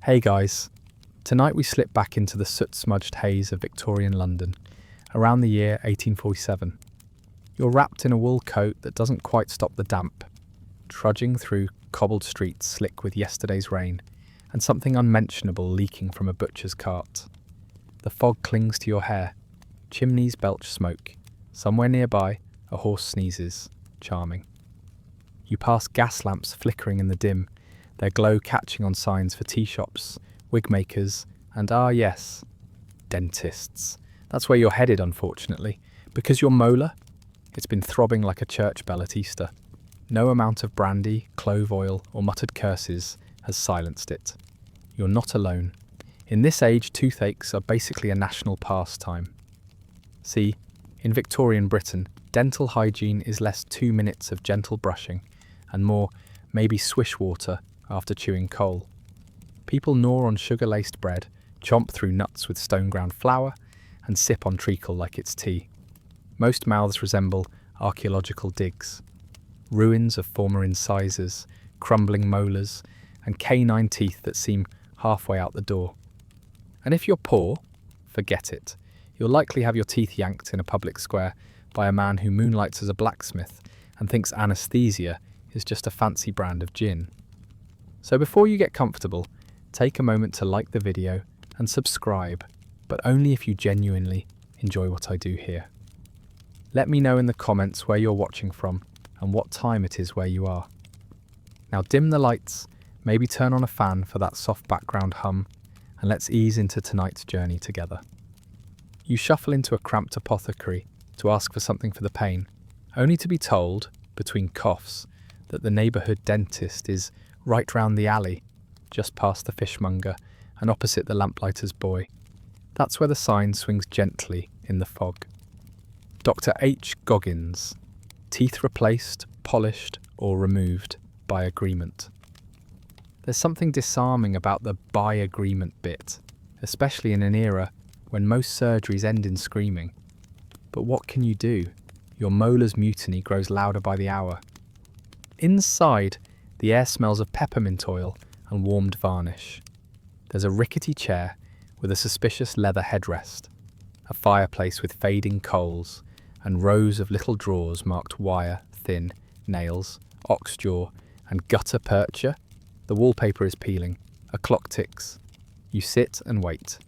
Hey guys, tonight we slip back into the soot-smudged haze of Victorian London, around the year 1847. You're wrapped in a wool coat that doesn't quite stop the damp, trudging through cobbled streets slick with yesterday's rain, and something unmentionable leaking from a butcher's cart. The fog clings to your hair, chimneys belch smoke, somewhere nearby a horse sneezes, charming. You pass gas lamps flickering in the dim, their glow catching on signs for tea shops, wig makers, and yes, dentists. That's where you're headed, unfortunately, because your molar, it's been throbbing like a church bell at Easter. No amount of brandy, clove oil, or muttered curses has silenced it. You're not alone. In this age, toothaches are basically a national pastime. See, in Victorian Britain, dental hygiene is less 2 minutes of gentle brushing and more, maybe swish water after chewing coal. People gnaw on sugar-laced bread, chomp through nuts with stone-ground flour, and sip on treacle like it's tea. Most mouths resemble archaeological digs. Ruins of former incisors, crumbling molars, and canine teeth that seem halfway out the door. And if you're poor, forget it. You'll likely have your teeth yanked in a public square by a man who moonlights as a blacksmith and thinks anaesthesia is just a fancy brand of gin. So before you get comfortable, take a moment to like the video and subscribe, but only if you genuinely enjoy what I do here. Let me know in the comments where you're watching from and what time it is where you are. Now dim the lights, maybe turn on a fan for that soft background hum, and let's ease into tonight's journey together. You shuffle into a cramped apothecary to ask for something for the pain, only to be told, between coughs, that the neighbourhood dentist is right round the alley, just past the fishmonger and opposite the lamplighter's boy. That's where the sign swings gently in the fog. Dr. H. Goggins. Teeth replaced, polished, or removed by agreement. There's something disarming about the by agreement bit, especially in an era when most surgeries end in screaming. But what can you do? Your molar's mutiny grows louder by the hour. Inside, the air smells of peppermint oil and warmed varnish. There's a rickety chair with a suspicious leather headrest, a fireplace with fading coals, and rows of little drawers marked wire, thin, nails, oxjaw, and gutta percha. The wallpaper is peeling. A clock ticks. You sit and wait.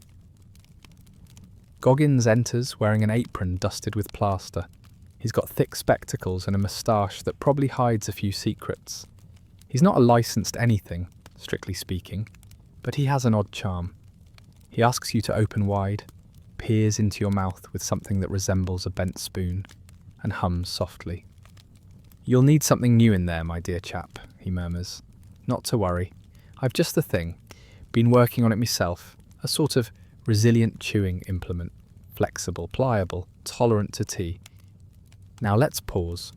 Goggins enters wearing an apron dusted with plaster. He's got thick spectacles and a moustache that probably hides a few secrets. He's not a licensed anything, strictly speaking, but he has an odd charm. He asks you to open wide, peers into your mouth with something that resembles a bent spoon, and hums softly. "You'll need something new in there, my dear chap," he murmurs. "Not to worry. I've just the thing. Been working on it myself. A sort of resilient chewing implement. Flexible, pliable, tolerant to tea." Now let's pause,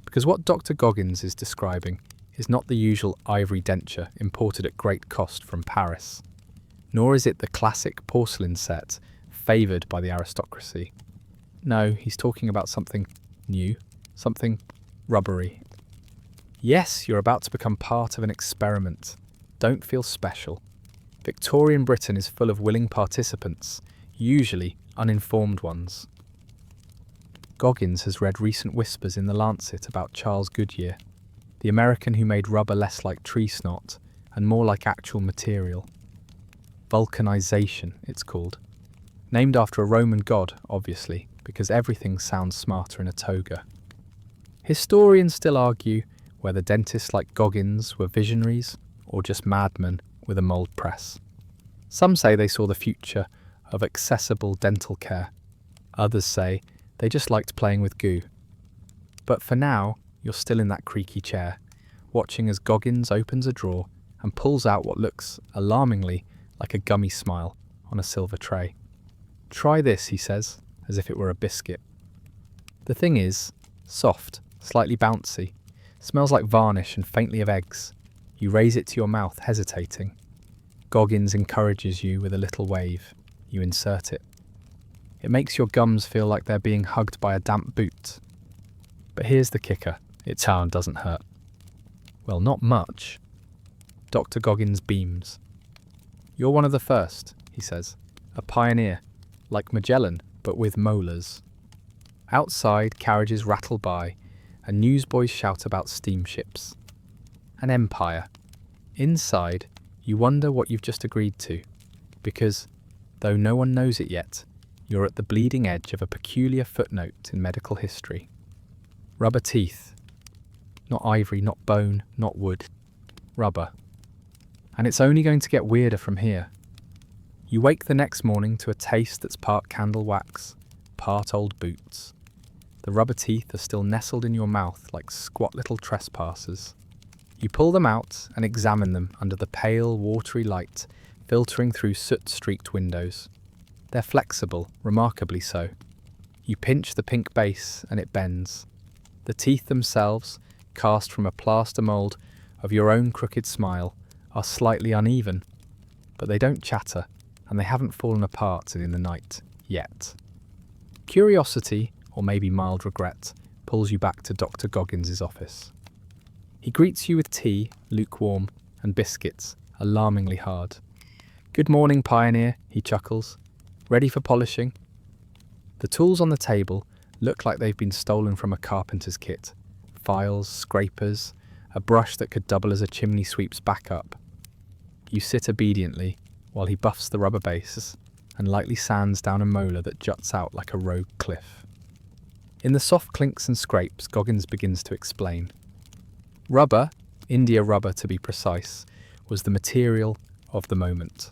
because what Dr. Goggins is describing is not the usual ivory denture imported at great cost from Paris, nor is it the classic porcelain set favoured by the aristocracy. No, he's talking about something new, something rubbery. Yes, you're about to become part of an experiment. Don't feel special. Victorian Britain is full of willing participants, usually uninformed ones. Goggins has read recent whispers in the Lancet about Charles Goodyear, the American who made rubber less like tree snot and more like actual material. Vulcanization, it's called. Named after a Roman god, obviously, because everything sounds smarter in a toga. Historians still argue whether dentists like Goggins were visionaries or just madmen with a mould press. Some say they saw the future of accessible dental care. Others say they just liked playing with goo. But for now, you're still in that creaky chair, watching as Goggins opens a drawer and pulls out what looks, alarmingly, like a gummy smile on a silver tray. "Try this," he says, as if it were a biscuit. The thing is, soft, slightly bouncy, smells like varnish and faintly of eggs. You raise it to your mouth, hesitating. Goggins encourages you with a little wave. You insert it. It makes your gums feel like they're being hugged by a damp boot. But here's the kicker. Its sound doesn't hurt. Well, not much. Dr. Goggins beams. You're one of the first, he says. A pioneer, like Magellan, but with molars. Outside, carriages rattle by, and newsboys shout about steamships. An empire. Inside, you wonder what you've just agreed to, because, though no one knows it yet, you're at the bleeding edge of a peculiar footnote in medical history. Rubber teeth. Not ivory, not bone, not wood. Rubber. And it's only going to get weirder from here. You wake the next morning to a taste that's part candle wax, part old boots. The rubber teeth are still nestled in your mouth like squat little trespassers. You pull them out and examine them under the pale, watery light filtering through soot-streaked windows. They're flexible, remarkably so. You pinch the pink base and it bends. The teeth themselves, cast from a plaster mould of your own crooked smile, are slightly uneven, but they don't chatter, and they haven't fallen apart in the night, yet. Curiosity, or maybe mild regret, pulls you back to Dr. Goggins's office. He greets you with tea, lukewarm, and biscuits, alarmingly hard. "Good morning, pioneer," he chuckles. "Ready for polishing?" The tools on the table look like they've been stolen from a carpenter's kit. Files, scrapers, a brush that could double as a chimney sweep's backup. You sit obediently while he buffs the rubber bases and lightly sands down a molar that juts out like a rogue cliff. In the soft clinks and scrapes, Goggins begins to explain. Rubber, India rubber to be precise, was the material of the moment.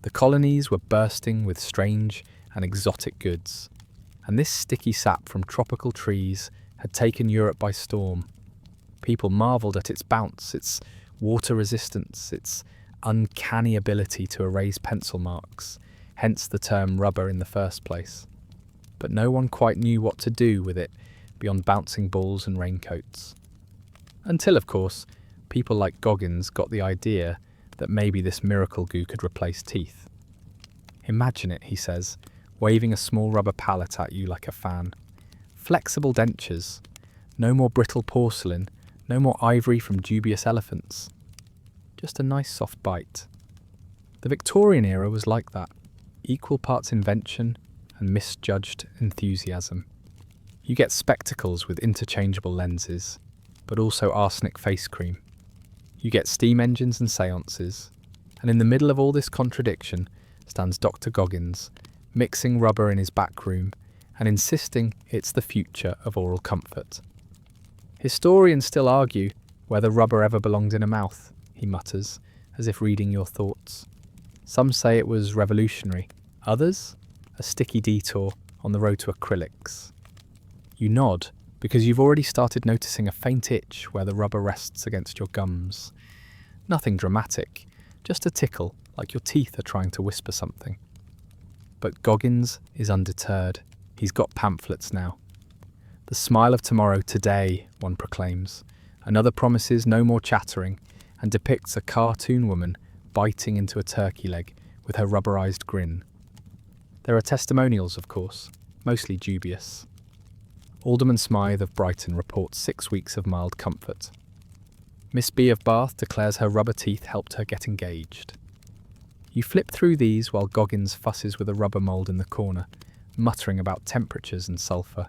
The colonies were bursting with strange and exotic goods, and this sticky sap from tropical trees had taken Europe by storm. People marvelled at its bounce, its water resistance, its uncanny ability to erase pencil marks, hence the term rubber in the first place. But no one quite knew what to do with it beyond bouncing balls and raincoats. Until, of course, people like Goggins got the idea that maybe this miracle goo could replace teeth. Imagine it, he says, waving a small rubber pallet at you like a fan. Flexible dentures. No more brittle porcelain, no more ivory from dubious elephants. Just a nice soft bite. The Victorian era was like that. Equal parts invention and misjudged enthusiasm. You get spectacles with interchangeable lenses, but also arsenic face cream. You get steam engines and seances, and in the middle of all this contradiction stands Dr. Goggins, mixing rubber in his back room and insisting it's the future of oral comfort. Historians still argue whether rubber ever belonged in a mouth, he mutters, as if reading your thoughts. Some say it was revolutionary, others, a sticky detour on the road to acrylics. You nod, because you've already started noticing a faint itch where the rubber rests against your gums. Nothing dramatic, just a tickle, like your teeth are trying to whisper something. But Goggins is undeterred. He's got pamphlets now. The smile of tomorrow today, one proclaims. Another promises no more chattering and depicts a cartoon woman biting into a turkey leg with her rubberized grin. There are testimonials, of course, mostly dubious. Alderman Smythe of Brighton reports 6 weeks of mild comfort. Miss B of Bath declares her rubber teeth helped her get engaged. You flip through these while Goggins fusses with a rubber mould in the corner, muttering about temperatures and sulfur.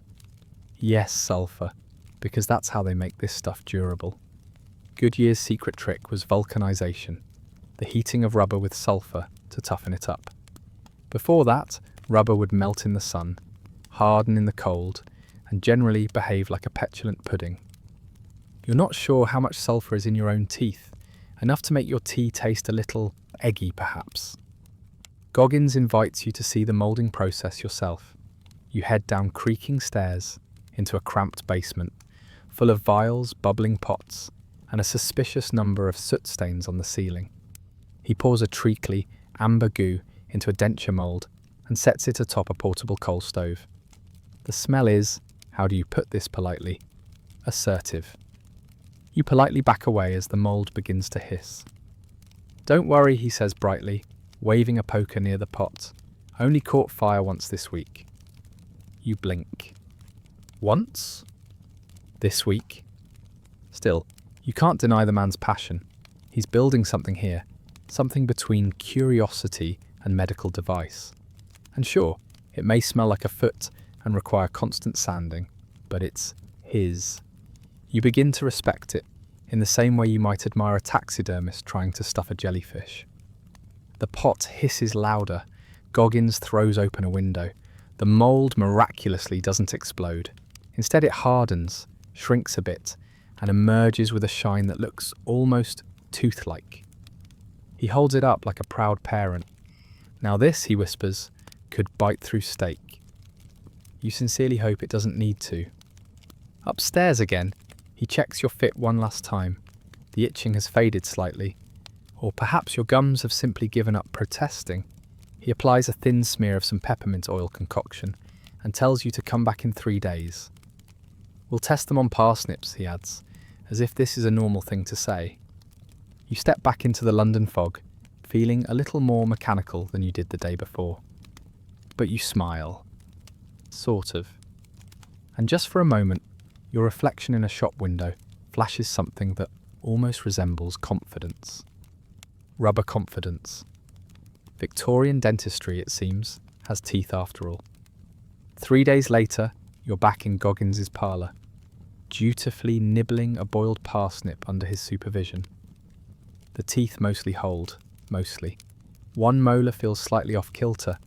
Yes, sulfur, because that's how they make this stuff durable. Goodyear's secret trick was vulcanization, the heating of rubber with sulfur to toughen it up. Before that, rubber would melt in the sun, harden in the cold, and generally behave like a petulant pudding. You're not sure how much sulfur is in your own teeth, enough to make your tea taste a little eggy perhaps. Goggins invites you to see the moulding process yourself. You head down creaking stairs into a cramped basement, full of vials, bubbling pots, and a suspicious number of soot stains on the ceiling. He pours a treacly, amber goo into a denture mould and sets it atop a portable coal stove. The smell is, how do you put this politely, assertive. You politely back away as the mould begins to hiss. Don't worry, he says brightly, waving a poker near the pot. Only caught fire once this week. You blink. Once? This week? Still, you can't deny the man's passion. He's building something here, something between curiosity and medical device. And sure, it may smell like a foot and require constant sanding, but it's his. You begin to respect it, in the same way you might admire a taxidermist trying to stuff a jellyfish. The pot hisses louder. Goggins throws open a window. The mould miraculously doesn't explode. Instead it hardens, shrinks a bit, and emerges with a shine that looks almost tooth-like. He holds it up like a proud parent. Now this, he whispers, could bite through steak. You sincerely hope it doesn't need to. Upstairs again, he checks your fit one last time. The itching has faded slightly. Or perhaps your gums have simply given up protesting. He applies a thin smear of some peppermint oil concoction and tells you to come back in 3 days. We'll test them on parsnips, he adds, as if this is a normal thing to say. You step back into the London fog, feeling a little more mechanical than you did the day before. But you smile. Sort of. And just for a moment, your reflection in a shop window flashes something that almost resembles confidence. Rubber confidence. Victorian dentistry, it seems, has teeth after all. 3 days later, you're back in Goggins's parlour, dutifully nibbling a boiled parsnip under his supervision. The teeth mostly hold, mostly. One molar feels slightly off kilter,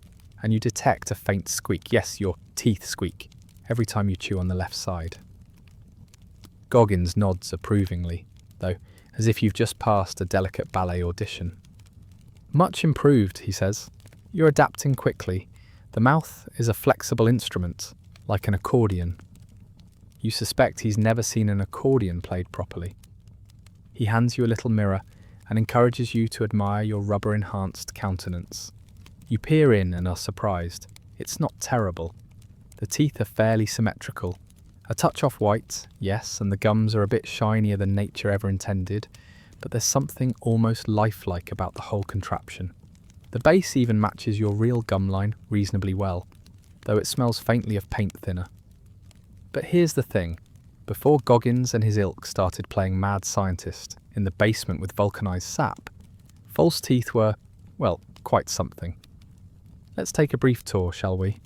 and you detect a faint squeak, yes, your teeth squeak, every time you chew on the left side. Goggins nods approvingly, though, as if you've just passed a delicate ballet audition. Much improved, he says. You're adapting quickly. The mouth is a flexible instrument, like an accordion. You suspect he's never seen an accordion played properly. He hands you a little mirror and encourages you to admire your rubber-enhanced countenance. You peer in and are surprised. It's not terrible. The teeth are fairly symmetrical. A touch off-white, yes, and the gums are a bit shinier than nature ever intended, but there's something almost lifelike about the whole contraption. The base even matches your real gum line reasonably well, though it smells faintly of paint thinner. But here's the thing. Before Goggins and his ilk started playing mad scientist in the basement with vulcanized sap, false teeth were, well, quite something. Let's take a brief tour, shall we?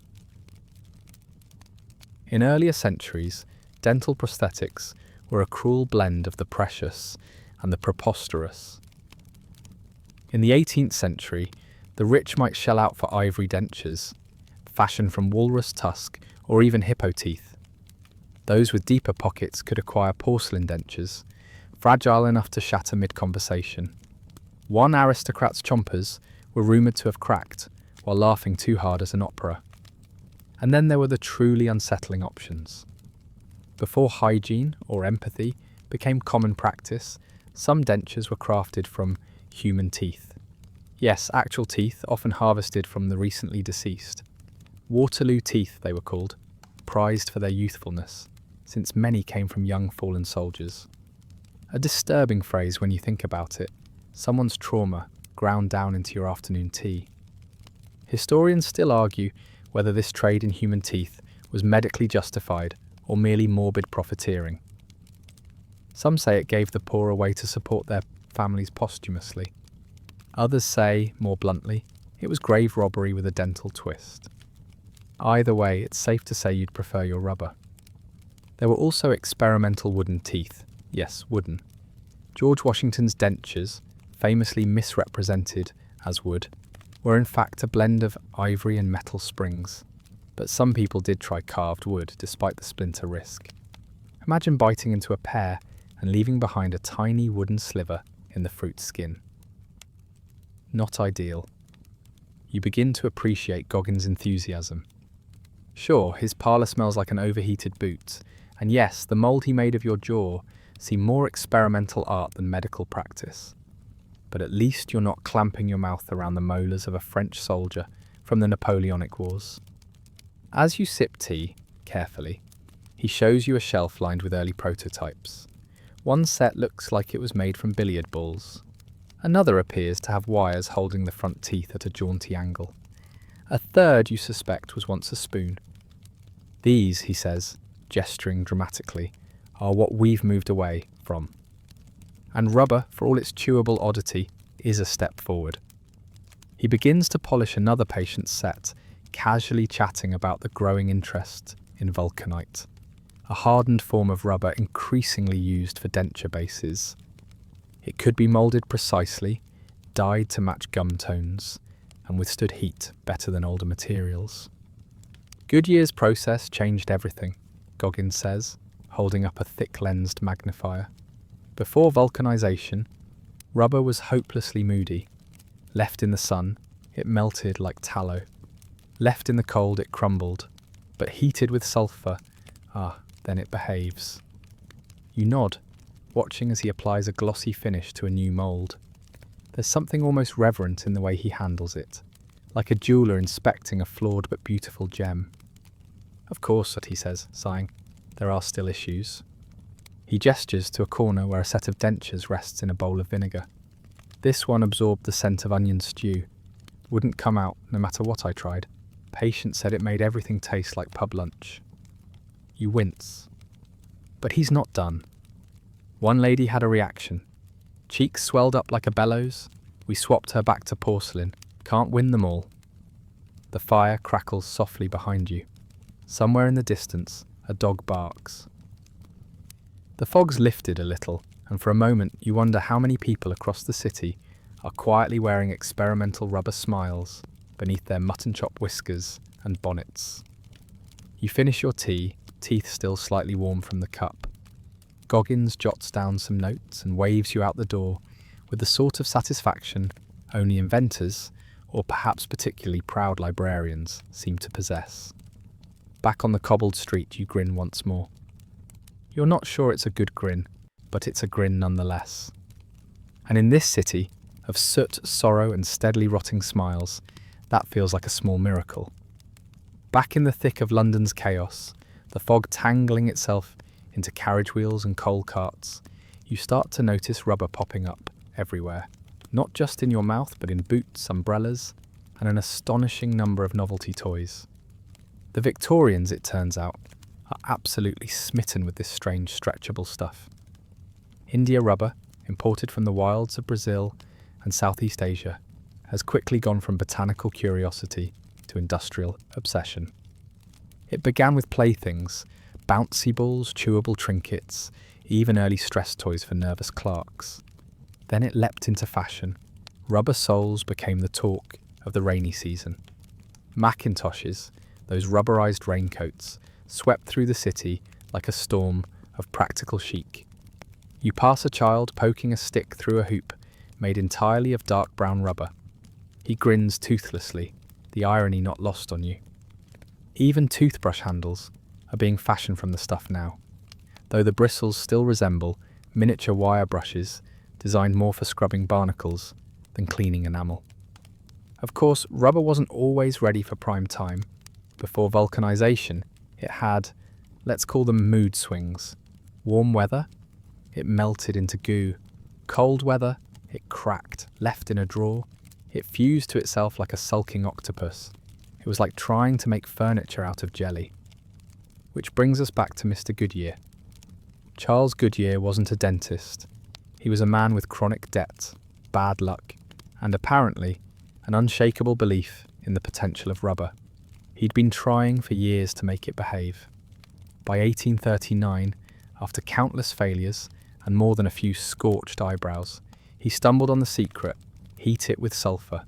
In earlier centuries, dental prosthetics were a cruel blend of the precious and the preposterous. In the 18th century, the rich might shell out for ivory dentures, fashioned from walrus tusk or even hippo teeth. Those with deeper pockets could acquire porcelain dentures, fragile enough to shatter mid-conversation. One aristocrat's chompers were rumoured to have cracked while laughing too hard at an opera. And then there were the truly unsettling options. Before hygiene or empathy became common practice, some dentures were crafted from human teeth. Yes, actual teeth, often harvested from the recently deceased. Waterloo teeth, they were called, prized for their youthfulness, since many came from young fallen soldiers. A disturbing phrase when you think about it, someone's trauma ground down into your afternoon tea. Historians still argue whether this trade in human teeth was medically justified or merely morbid profiteering. Some say it gave the poor a way to support their families posthumously. Others say, more bluntly, it was grave robbery with a dental twist. Either way, it's safe to say you'd prefer your rubber. There were also experimental wooden teeth. Yes, wooden. George Washington's dentures, famously misrepresented as wood, were in fact a blend of ivory and metal springs. But some people did try carved wood despite the splinter risk. Imagine biting into a pear and leaving behind a tiny wooden sliver in the fruit's skin. Not ideal. You begin to appreciate Goggins' enthusiasm. Sure, his parlour smells like an overheated boot, and yes, the mould he made of your jaw seemed more experimental art than medical practice. But at least you're not clamping your mouth around the molars of a French soldier from the Napoleonic Wars. As you sip tea, carefully, he shows you a shelf lined with early prototypes. One set looks like it was made from billiard balls. Another appears to have wires holding the front teeth at a jaunty angle. A third, you suspect, was once a spoon. These, he says, gesturing dramatically, are what we've moved away from. And rubber, for all its chewable oddity, is a step forward. He begins to polish another patient's set, casually chatting about the growing interest in vulcanite, a hardened form of rubber increasingly used for denture bases. It could be moulded precisely, dyed to match gum tones, and withstood heat better than older materials. Goodyear's process changed everything, Goggins says, holding up a thick-lensed magnifier. Before vulcanization, rubber was hopelessly moody. Left in the sun, it melted like tallow. Left in the cold, it crumbled. But heated with sulfur, then it behaves. You nod, watching as he applies a glossy finish to a new mould. There's something almost reverent in the way he handles it, like a jeweller inspecting a flawed but beautiful gem. Of course, he says, sighing, there are still issues. He gestures to a corner where a set of dentures rests in a bowl of vinegar. This one absorbed the scent of onion stew. Wouldn't come out no matter what I tried. Patient said it made everything taste like pub lunch. You wince. But he's not done. One lady had a reaction. Cheeks swelled up like a bellows. We swapped her back to porcelain. Can't win them all. The fire crackles softly behind you. Somewhere in the distance, a dog barks. The fog's lifted a little, and for a moment you wonder how many people across the city are quietly wearing experimental rubber smiles beneath their mutton chop whiskers and bonnets. You finish your tea, teeth still slightly warm from the cup. Goggins jots down some notes and waves you out the door with the sort of satisfaction only inventors, or perhaps particularly proud librarians, seem to possess. Back on the cobbled street you grin once more. You're not sure it's a good grin, but it's a grin nonetheless. And in this city, of soot, sorrow and steadily rotting smiles, that feels like a small miracle. Back in the thick of London's chaos, the fog tangling itself into carriage wheels and coal carts, you start to notice rubber popping up everywhere, not just in your mouth but in boots, umbrellas, and an astonishing number of novelty toys. The Victorians, it turns out, are absolutely smitten with this strange stretchable stuff. India rubber, imported from the wilds of Brazil and Southeast Asia, has quickly gone from botanical curiosity to industrial obsession. It began with playthings, bouncy balls, chewable trinkets, even early stress toys for nervous clerks. Then it leapt into fashion. Rubber soles became the talk of the rainy season. Macintoshes, those rubberized raincoats, swept through the city like a storm of practical chic. You pass a child poking a stick through a hoop made entirely of dark brown rubber. He grins toothlessly, the irony not lost on you. Even toothbrush handles are being fashioned from the stuff now, though the bristles still resemble miniature wire brushes designed more for scrubbing barnacles than cleaning enamel. Of course, rubber wasn't always ready for prime time. Before vulcanization, it had, let's call them mood swings. Warm weather, it melted into goo. Cold weather, it cracked, left in a drawer. It fused to itself like a sulking octopus. It was like trying to make furniture out of jelly. Which brings us back to Mr. Goodyear. Charles Goodyear wasn't a dentist. He was a man with chronic debt, bad luck, and apparently an unshakable belief in the potential of rubber. He'd been trying for years to make it behave. By 1839, after countless failures and more than a few scorched eyebrows, he stumbled on the secret: heat it with sulfur.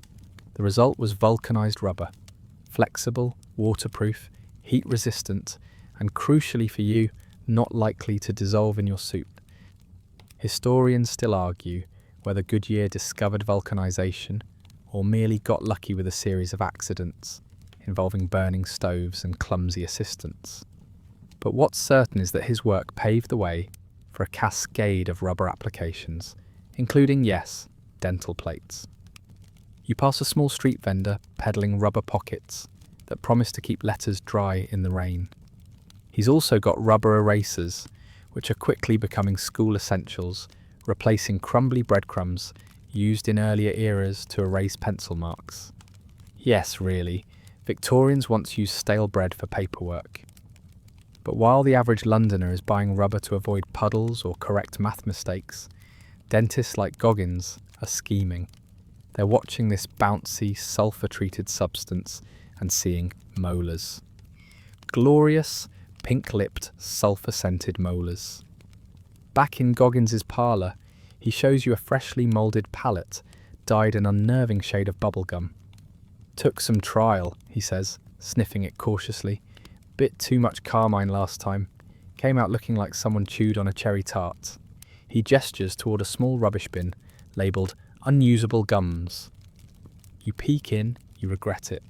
The result was vulcanized rubber. Flexible, waterproof, heat-resistant, and crucially for you, not likely to dissolve in your soup. Historians still argue whether Goodyear discovered vulcanization or merely got lucky with a series of accidents involving burning stoves and clumsy assistants. But what's certain is that his work paved the way for a cascade of rubber applications, including, yes, dental plates. You pass a small street vendor peddling rubber pockets that promise to keep letters dry in the rain. He's also got rubber erasers, which are quickly becoming school essentials, replacing crumbly breadcrumbs used in earlier eras to erase pencil marks. Yes, really, Victorians once used stale bread for paperwork. But while the average Londoner is buying rubber to avoid puddles or correct math mistakes, dentists like Goggins are scheming. They're watching this bouncy, sulfur-treated substance and seeing molars. Glorious, pink-lipped, sulfur-scented molars. Back in Goggins's parlour, he shows you a freshly moulded palette, dyed an unnerving shade of bubblegum. Took some trial, he says, sniffing it cautiously. Bit too much carmine last time. Came out looking like someone chewed on a cherry tart. He gestures toward a small rubbish bin, labelled unusable gums. You peek in, you regret it.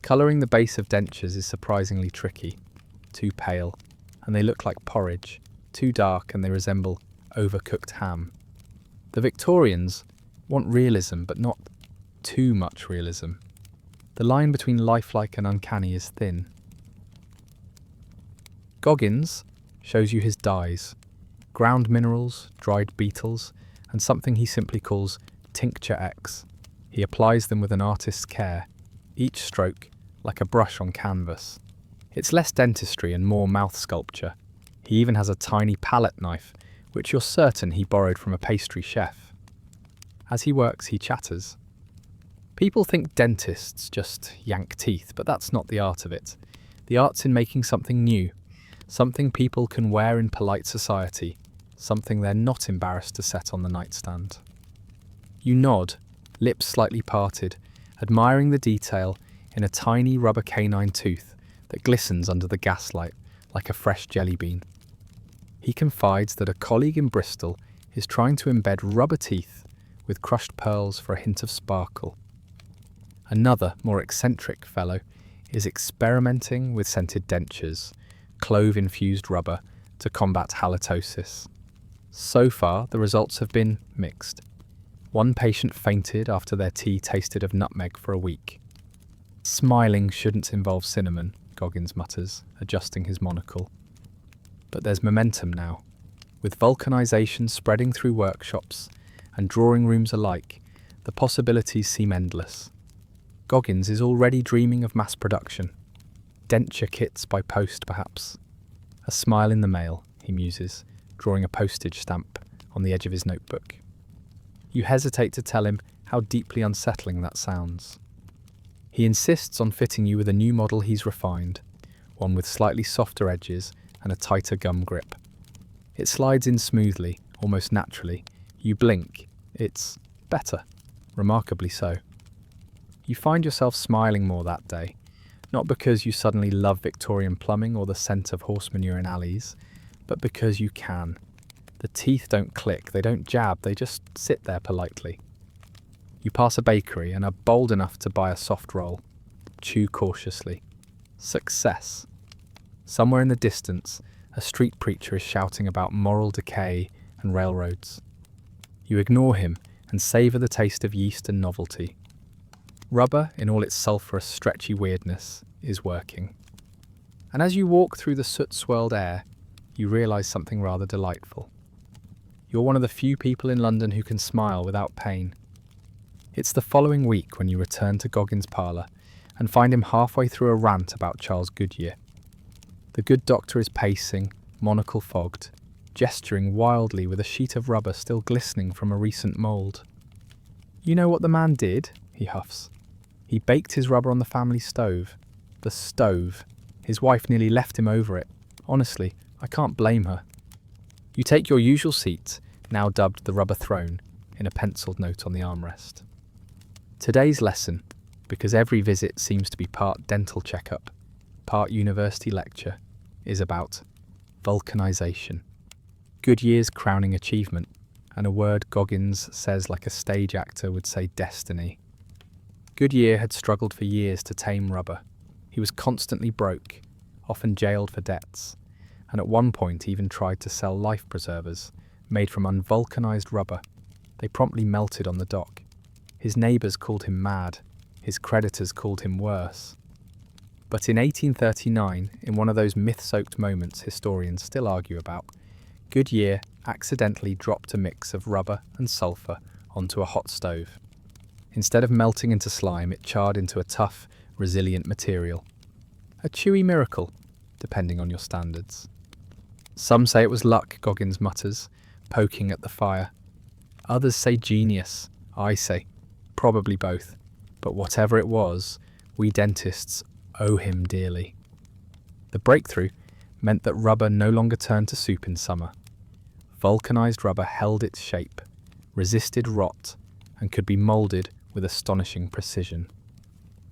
Colouring the base of dentures is surprisingly tricky. Too pale, and they look like porridge. Too dark, and they resemble overcooked ham. The Victorians want realism, but not too much realism. The line between lifelike and uncanny is thin. Goggins shows you his dyes, ground minerals, dried beetles, and something he simply calls tincture X. He applies them with an artist's care, each stroke like a brush on canvas. It's less dentistry and more mouth sculpture. He even has a tiny palette knife, which you're certain he borrowed from a pastry chef. As he works, he chatters. People think dentists just yank teeth, but that's not the art of it. The art's in making something new, something people can wear in polite society, something they're not embarrassed to set on the nightstand. You nod, lips slightly parted, admiring the detail in a tiny rubber canine tooth that glistens under the gaslight like a fresh jelly bean. He confides that a colleague in Bristol is trying to embed rubber teeth with crushed pearls for a hint of sparkle. Another, more eccentric fellow is experimenting with scented dentures, clove-infused rubber, to combat halitosis. So far, the results have been mixed. One patient fainted after their tea tasted of nutmeg for a week. Smiling shouldn't involve cinnamon, Goggins mutters, adjusting his monocle. But there's momentum now. With vulcanization spreading through workshops and drawing rooms alike, the possibilities seem endless. Goggins is already dreaming of mass production. Denture kits by post, perhaps. A smile in the mail, he muses, drawing a postage stamp on the edge of his notebook. You hesitate to tell him how deeply unsettling that sounds. He insists on fitting you with a new model he's refined, one with slightly softer edges and a tighter gum grip. It slides in smoothly, almost naturally. You blink. It's better. Remarkably so. You find yourself smiling more that day, not because you suddenly love Victorian plumbing or the scent of horse manure in alleys, but because you can. The teeth don't click, they don't jab, they just sit there politely. You pass a bakery and are bold enough to buy a soft roll. Chew cautiously. Success. Somewhere in the distance, a street preacher is shouting about moral decay and railroads. You ignore him and savour the taste of yeast and novelty. Rubber, in all its sulphurous, stretchy weirdness, is working. And as you walk through the soot-swirled air, you realise something rather delightful. You're one of the few people in London who can smile without pain. It's the following week when you return to Goggins' parlour and find him halfway through a rant about Charles Goodyear. The good doctor is pacing, monocle fogged, gesturing wildly with a sheet of rubber still glistening from a recent mould. You know what the man did? He huffs. He baked his rubber on the family stove. The stove. His wife nearly left him over it. Honestly, I can't blame her. You take your usual seat, now dubbed the rubber throne, in a penciled note on the armrest. Today's lesson, because every visit seems to be part dental checkup, part university lecture, is about vulcanization. Goodyear's crowning achievement, and a word Goggins says like a stage actor would say destiny. Goodyear had struggled for years to tame rubber. He was constantly broke, often jailed for debts, and at one point even tried to sell life preservers, made from unvulcanized rubber. They promptly melted on the dock. His neighbours called him mad. His creditors called him worse. But in 1839, in one of those myth-soaked moments historians still argue about, Goodyear accidentally dropped a mix of rubber and sulfur onto a hot stove. Instead of melting into slime, it charred into a tough, resilient material. A chewy miracle, depending on your standards. Some say it was luck, Goggins mutters, poking at the fire. Others say genius. I say Probably both. But whatever it was, we dentists owe him dearly. The breakthrough meant that rubber no longer turned to soup in summer. Vulcanized rubber held its shape, resisted rot, and could be molded with astonishing precision.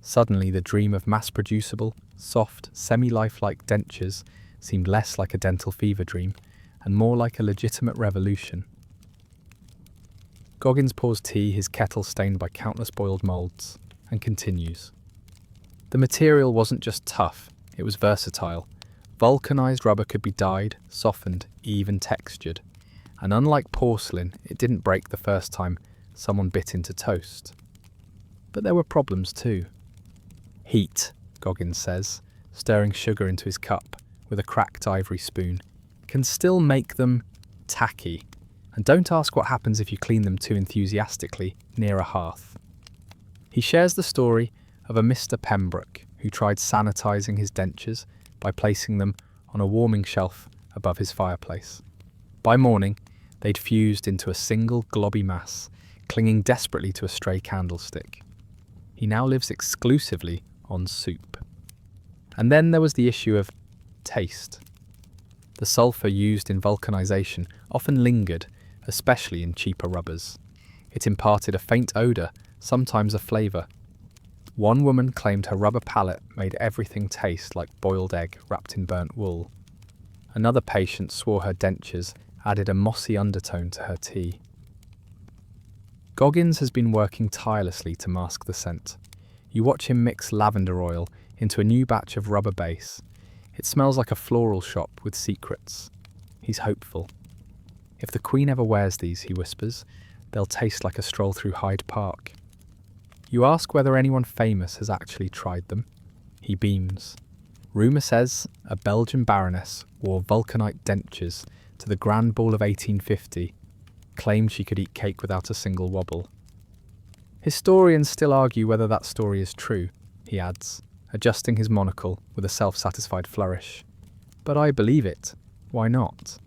Suddenly, the dream of mass-producible, soft, semi-lifelike dentures seemed less like a dental fever dream and more like a legitimate revolution. Goggins pours tea, his kettle stained by countless boiled moulds, and continues. The material wasn't just tough, it was versatile. Vulcanized rubber could be dyed, softened, even textured. And unlike porcelain, it didn't break the first time someone bit into toast. But there were problems too. Heat, Goggins says, stirring sugar into his cup with a cracked ivory spoon, can still make them tacky. And don't ask what happens if you clean them too enthusiastically near a hearth. He shares the story of a Mr. Pembroke who tried sanitizing his dentures by placing them on a warming shelf above his fireplace. By morning, they'd fused into a single globby mass, clinging desperately to a stray candlestick. He now lives exclusively on soup. And then there was the issue of taste. The sulfur used in vulcanization often lingered, especially in cheaper rubbers. It imparted a faint odour, sometimes a flavour. One woman claimed her rubber palette made everything taste like boiled egg wrapped in burnt wool. Another patient swore her dentures added a mossy undertone to her tea. Goggins has been working tirelessly to mask the scent. You watch him mix lavender oil into a new batch of rubber base. It smells like a floral shop with secrets. He's hopeful. If the Queen ever wears these, he whispers, they'll taste like a stroll through Hyde Park. You ask whether anyone famous has actually tried them. He beams. Rumour says a Belgian baroness wore vulcanite dentures to the Grand Ball of 1850, claimed she could eat cake without a single wobble. Historians still argue whether that story is true, he adds, adjusting his monocle with a self-satisfied flourish. But I believe it. Why not?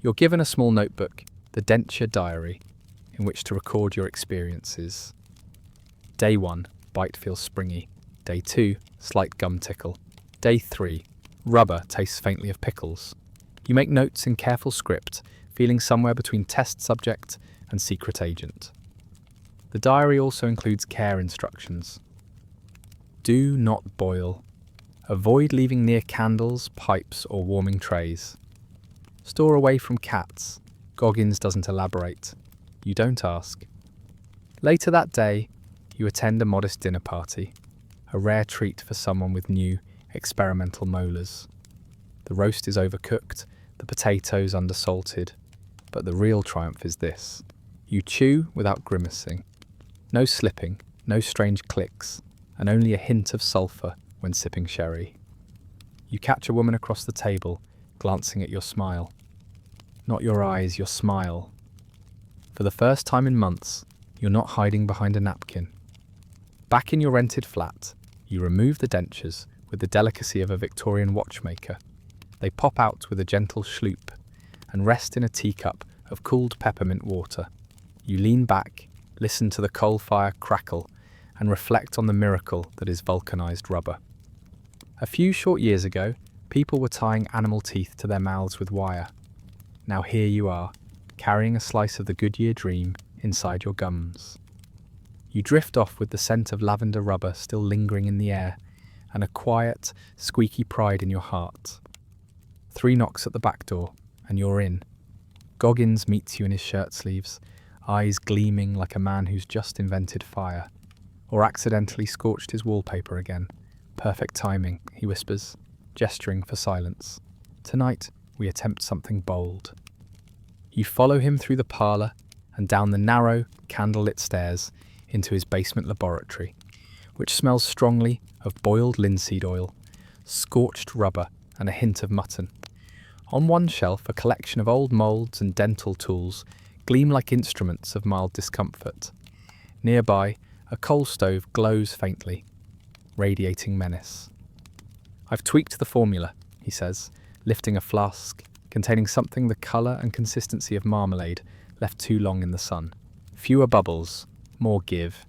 You're given a small notebook, the denture diary, in which to record your experiences. Day 1, bite feels springy. Day 2, slight gum tickle. Day 3, rubber tastes faintly of pickles. You make notes in careful script, feeling somewhere between test subject and secret agent. The diary also includes care instructions. Do not boil. Avoid leaving near candles, pipes, or warming trays. Store away from cats. Goggins doesn't elaborate. You don't ask. Later that day, you attend a modest dinner party, a rare treat for someone with new, experimental molars. The roast is overcooked, the potatoes undersalted, but the real triumph is this. You chew without grimacing. No slipping, no strange clicks, and only a hint of sulfur when sipping sherry. You catch a woman across the table, glancing at your smile. Not your eyes, your smile. For the first time in months, you're not hiding behind a napkin. Back in your rented flat, you remove the dentures with the delicacy of a Victorian watchmaker. They pop out with a gentle schloop and rest in a teacup of cooled peppermint water. You lean back, listen to the coal fire crackle, and reflect on the miracle that is vulcanized rubber. A few short years ago, people were tying animal teeth to their mouths with wire. Now here you are, carrying a slice of the Goodyear dream inside your gums. You drift off with the scent of lavender rubber still lingering in the air, and a quiet, squeaky pride in your heart. 3 knocks at the back door, and you're in. Goggins meets you in his shirt sleeves, eyes gleaming like a man who's just invented fire, or accidentally scorched his wallpaper again. Perfect timing, he whispers, gesturing for silence. Tonight, we attempt something bold. You follow him through the parlour and down the narrow, candlelit stairs into his basement laboratory, which smells strongly of boiled linseed oil, scorched rubber, and a hint of mutton. On one shelf, a collection of old moulds and dental tools gleam like instruments of mild discomfort. Nearby, a coal stove glows faintly, radiating menace. I've tweaked the formula, he says, lifting a flask containing something the colour and consistency of marmalade left too long in the sun. Fewer bubbles, more give,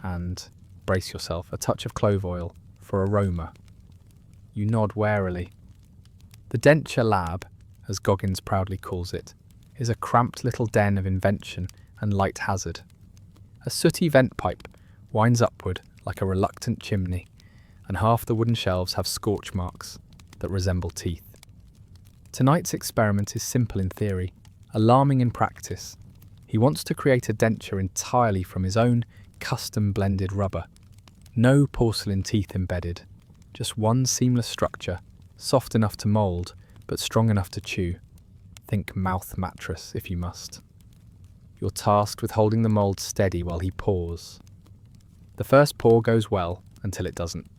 and, brace yourself, a touch of clove oil for aroma. You nod warily. The denture lab, as Goggins proudly calls it, is a cramped little den of invention and light hazard. A sooty vent pipe winds upward like a reluctant chimney, and half the wooden shelves have scorch marks that resemble teeth. Tonight's experiment is simple in theory, alarming in practice. He wants to create a denture entirely from his own custom blended rubber. No porcelain teeth embedded, just one seamless structure, soft enough to mould, but strong enough to chew. Think mouth mattress if you must. You're tasked with holding the mould steady while he pours. The first pour goes well until it doesn't.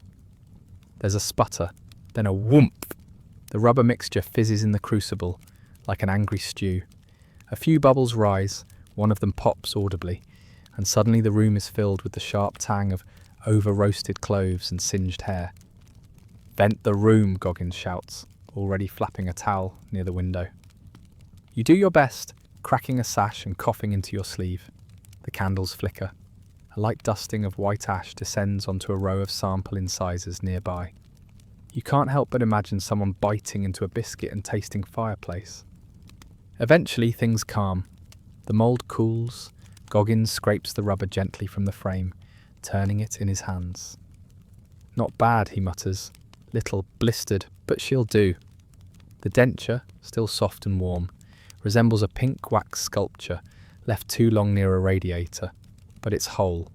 There's a sputter, then a whoomp. The rubber mixture fizzes in the crucible like an angry stew. A few bubbles rise, one of them pops audibly, and suddenly the room is filled with the sharp tang of over-roasted cloves and singed hair. "Vent the room," Goggins shouts, already flapping a towel near the window. You do your best, cracking a sash and coughing into your sleeve. The candles flicker. A light dusting of white ash descends onto a row of sample incisors nearby. You can't help but imagine someone biting into a biscuit and tasting fireplace. Eventually, things calm. The mould cools. Goggins scrapes the rubber gently from the frame, turning it in his hands. "Not bad," he mutters. "Little blistered, but she'll do." The denture, still soft and warm, resembles a pink wax sculpture left too long near a radiator, but it's whole.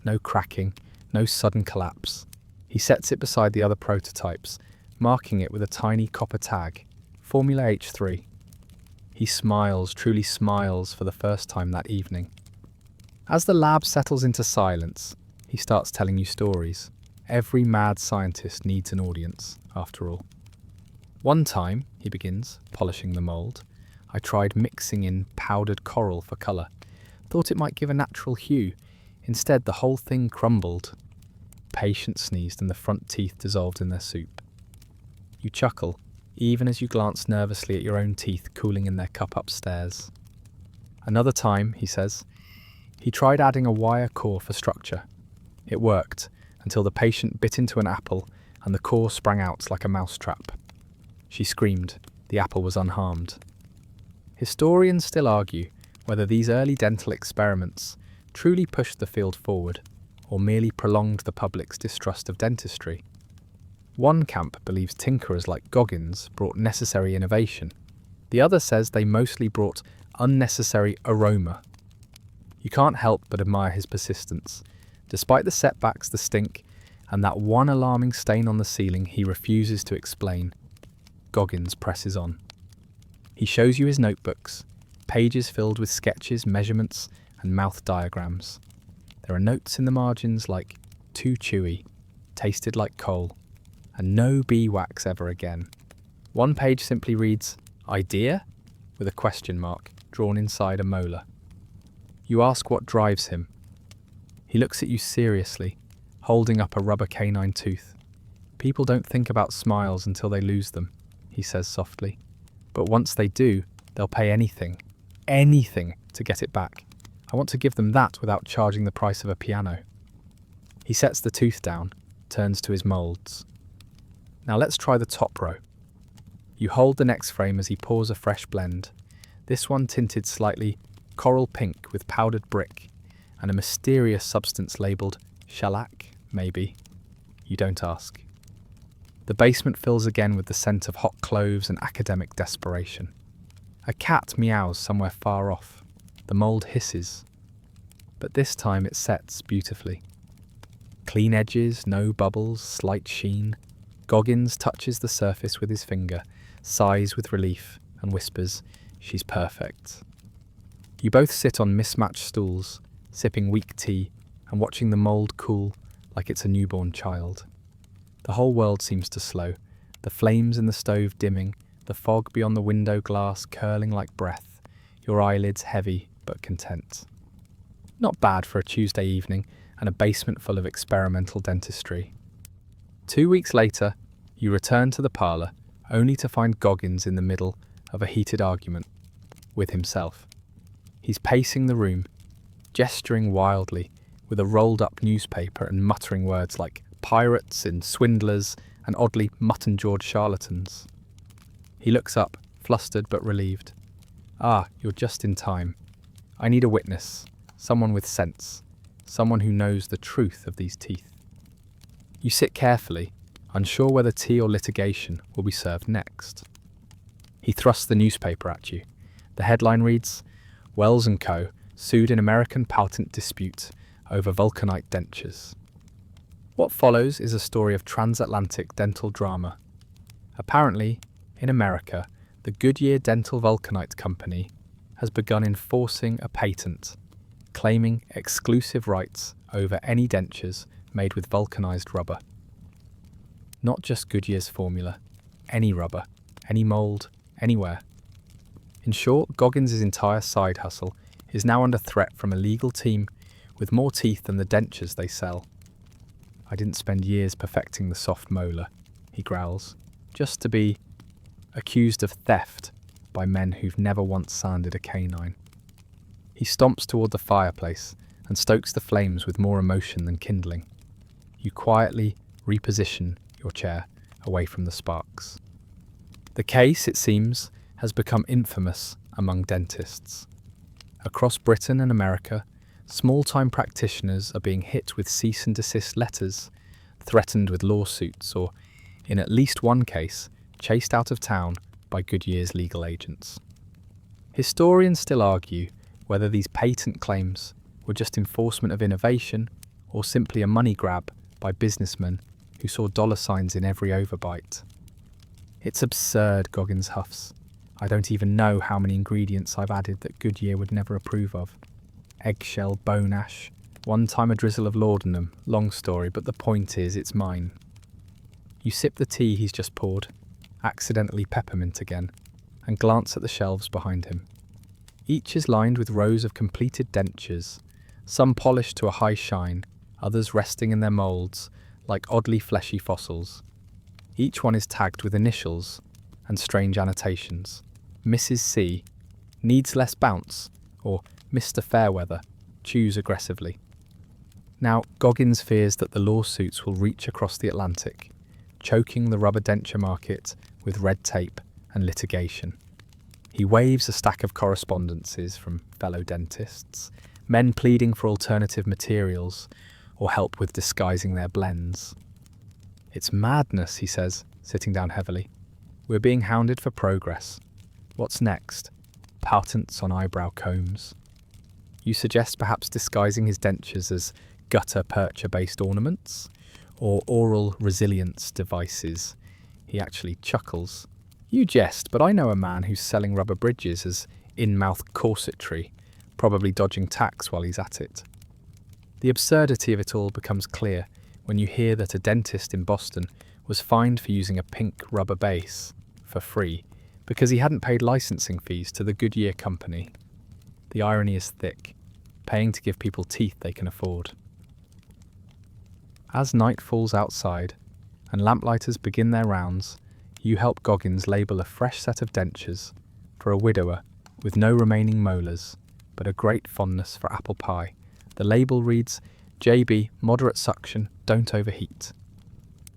No cracking, no sudden collapse. He sets it beside the other prototypes, marking it with a tiny copper tag, Formula H3. He smiles, truly smiles, for the first time that evening. As the lab settles into silence, he starts telling you stories. Every mad scientist needs an audience, after all. "One time," he begins, polishing the mould, "I tried mixing in powdered coral for colour. Thought it might give a natural hue. Instead, the whole thing crumbled." Patient sneezed and the front teeth dissolved in their soup. You chuckle, even as you glance nervously at your own teeth cooling in their cup upstairs. "Another time," he says, "he tried adding a wire core for structure. It worked, until the patient bit into an apple and the core sprang out like a mousetrap. She screamed. The apple was unharmed." Historians still argue whether these early dental experiments truly pushed the field forward or merely prolonged the public's distrust of dentistry. One camp believes tinkerers like Goggins brought necessary innovation. The other says they mostly brought unnecessary aroma. You can't help but admire his persistence. Despite the setbacks, the stink, and that one alarming stain on the ceiling he refuses to explain, Goggins presses on. He shows you his notebooks, pages filled with sketches, measurements, and mouth diagrams. There are notes in the margins like "too chewy," "tasted like coal," and "no beeswax ever again." One page simply reads, "Idea?" with a question mark drawn inside a molar. You ask what drives him. He looks at you seriously, holding up a rubber canine tooth. "People don't think about smiles until they lose them," he says softly. "But once they do, they'll pay anything to get it back. I want to give them that without charging the price of a piano." He sets the tooth down, turns to his moulds. "Now let's try the top row." You hold the next frame as he pours a fresh blend, this one tinted slightly coral pink with powdered brick and a mysterious substance labelled shellac, maybe. You don't ask. The basement fills again with the scent of hot cloves and academic desperation. A cat meows somewhere far off. The mould hisses. But this time it sets beautifully. Clean edges, no bubbles, slight sheen. Goggins touches the surface with his finger, sighs with relief, and whispers, "She's perfect." You both sit on mismatched stools, sipping weak tea and watching the mould cool like it's a newborn child. The whole world seems to slow, the flames in the stove dimming, the fog beyond the window glass curling like breath, your eyelids heavy but content. Not bad for a Tuesday evening and a basement full of experimental dentistry. 2 weeks later, you return to the parlour, only to find Goggins in the middle of a heated argument with himself. He's pacing the room, gesturing wildly with a rolled-up newspaper and muttering words like pirates and swindlers and oddly mutton-jawed charlatans. He looks up, flustered but relieved. "Ah, you're just in time. I need a witness, someone with sense, someone who knows the truth of these teeth." You sit carefully, unsure whether tea or litigation will be served next. He thrusts the newspaper at you. The headline reads, "Wells & Co. sued in American patent dispute over vulcanite dentures." What follows is a story of transatlantic dental drama. Apparently, in America, the Goodyear Dental Vulcanite Company has begun enforcing a patent, claiming exclusive rights over any dentures made with vulcanized rubber. Not just Goodyear's formula, any rubber, any mould, anywhere. In short, Goggins' entire side hustle is now under threat from a legal team with more teeth than the dentures they sell. "I didn't spend years perfecting the soft molar," he growls, "just to be accused of theft by men who've never once sanded a canine." He stomps toward the fireplace and stokes the flames with more emotion than kindling. You quietly reposition your chair away from the sparks. The case, it seems, has become infamous among dentists. Across Britain and America, small-time practitioners are being hit with cease and desist letters, threatened with lawsuits, or, in at least one case, chased out of town by Goodyear's legal agents. Historians still argue whether these patent claims were just enforcement of innovation or simply a money grab by businessmen who saw dollar signs in every overbite. "It's absurd," Goggins huffs. "I don't even know how many ingredients I've added that Goodyear would never approve of. Eggshell, bone ash, one time a drizzle of laudanum, long story, but the point is it's mine." You sip the tea he's just poured, accidentally peppermint again, and glance at the shelves behind him. Each is lined with rows of completed dentures, some polished to a high shine, others resting in their moulds like oddly fleshy fossils. Each one is tagged with initials and strange annotations. "Mrs. C. needs less bounce," or "Mr. Fairweather, choose aggressively." Now, Goggins fears that the lawsuits will reach across the Atlantic, choking the rubber denture market with red tape and litigation. He waves a stack of correspondences from fellow dentists, men pleading for alternative materials or help with disguising their blends. "It's madness," he says, sitting down heavily. "We're being hounded for progress. What's next? Patents on eyebrow combs." You suggest perhaps disguising his dentures as gutta-percha-based ornaments or oral resilience devices. He actually chuckles. "You jest, but I know a man who's selling rubber bridges as in-mouth corsetry, probably dodging tax while he's at it." The absurdity of it all becomes clear when you hear that a dentist in Boston was fined for using a pink rubber base for free because he hadn't paid licensing fees to the Goodyear company. The irony is thick, paying to give people teeth they can afford. As night falls outside and lamplighters begin their rounds, you help Goggins label a fresh set of dentures for a widower with no remaining molars, but a great fondness for apple pie. The label reads, "JB, moderate suction, don't overheat."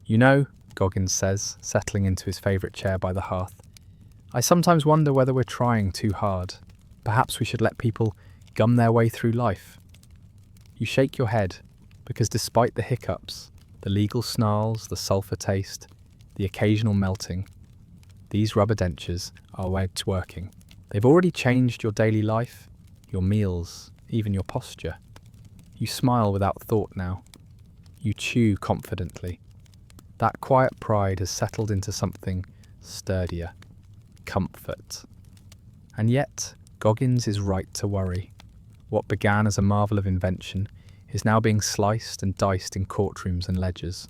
"You know," Goggins says, settling into his favourite chair by the hearth, "I sometimes wonder whether we're trying too hard. Perhaps we should let people gum their way through life." You shake your head, because despite the hiccups, the legal snarls, the sulfur taste, the occasional melting, these rubber dentures are working. They've already changed your daily life, your meals, even your posture. You smile without thought now. You chew confidently. That quiet pride has settled into something sturdier. Comfort. And yet, Goggins is right to worry. What began as a marvel of invention is now being sliced and diced in courtrooms and ledgers.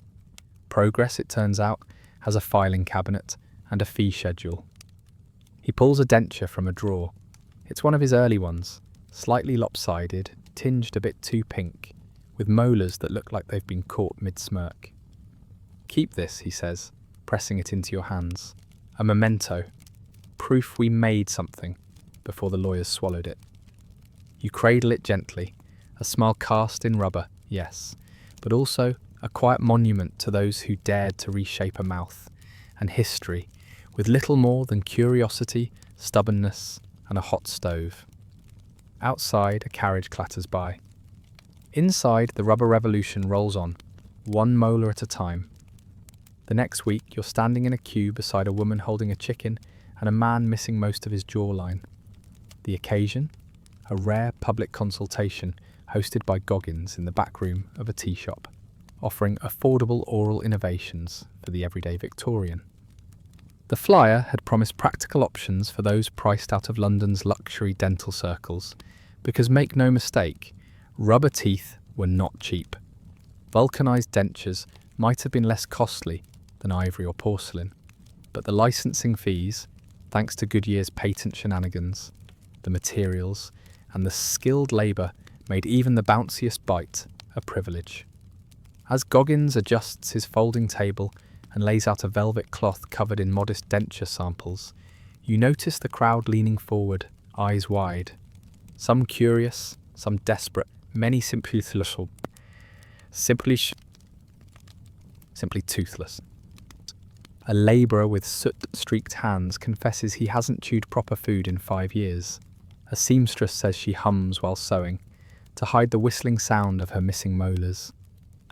Progress, it turns out, has a filing cabinet and a fee schedule. He pulls a denture from a drawer. It's one of his early ones, slightly lopsided, tinged a bit too pink, with molars that look like they've been caught mid-smirk. "Keep this," he says, pressing it into your hands. "A memento. Proof we made something before the lawyers swallowed it." You cradle it gently, A smile cast in rubber, yes, but also a quiet monument to those who dared to reshape a mouth and history with little more than curiosity, stubbornness, and a hot stove. Outside, a carriage clatters by. Inside, the rubber revolution rolls on, one molar at a time. The next week, you're standing in a queue beside a woman holding a chicken and a man missing most of his jawline. The occasion? A rare public consultation hosted by Goggins in the back room of a tea shop, offering affordable oral innovations for the everyday Victorian. The flyer had promised practical options for those priced out of London's luxury dental circles, because make no mistake, rubber teeth were not cheap. Vulcanised dentures might have been less costly than ivory or porcelain, but the licensing fees, thanks to Goodyear's patent shenanigans, the materials, and the skilled labour made even the bounciest bite a privilege. As Goggins adjusts his folding table and lays out a velvet cloth covered in modest denture samples, you notice the crowd leaning forward, eyes wide. Some curious, some desperate, many simply toothless. A labourer with soot-streaked hands confesses he hasn't chewed proper food in 5 years. A seamstress says she hums while sewing, to hide the whistling sound of her missing molars.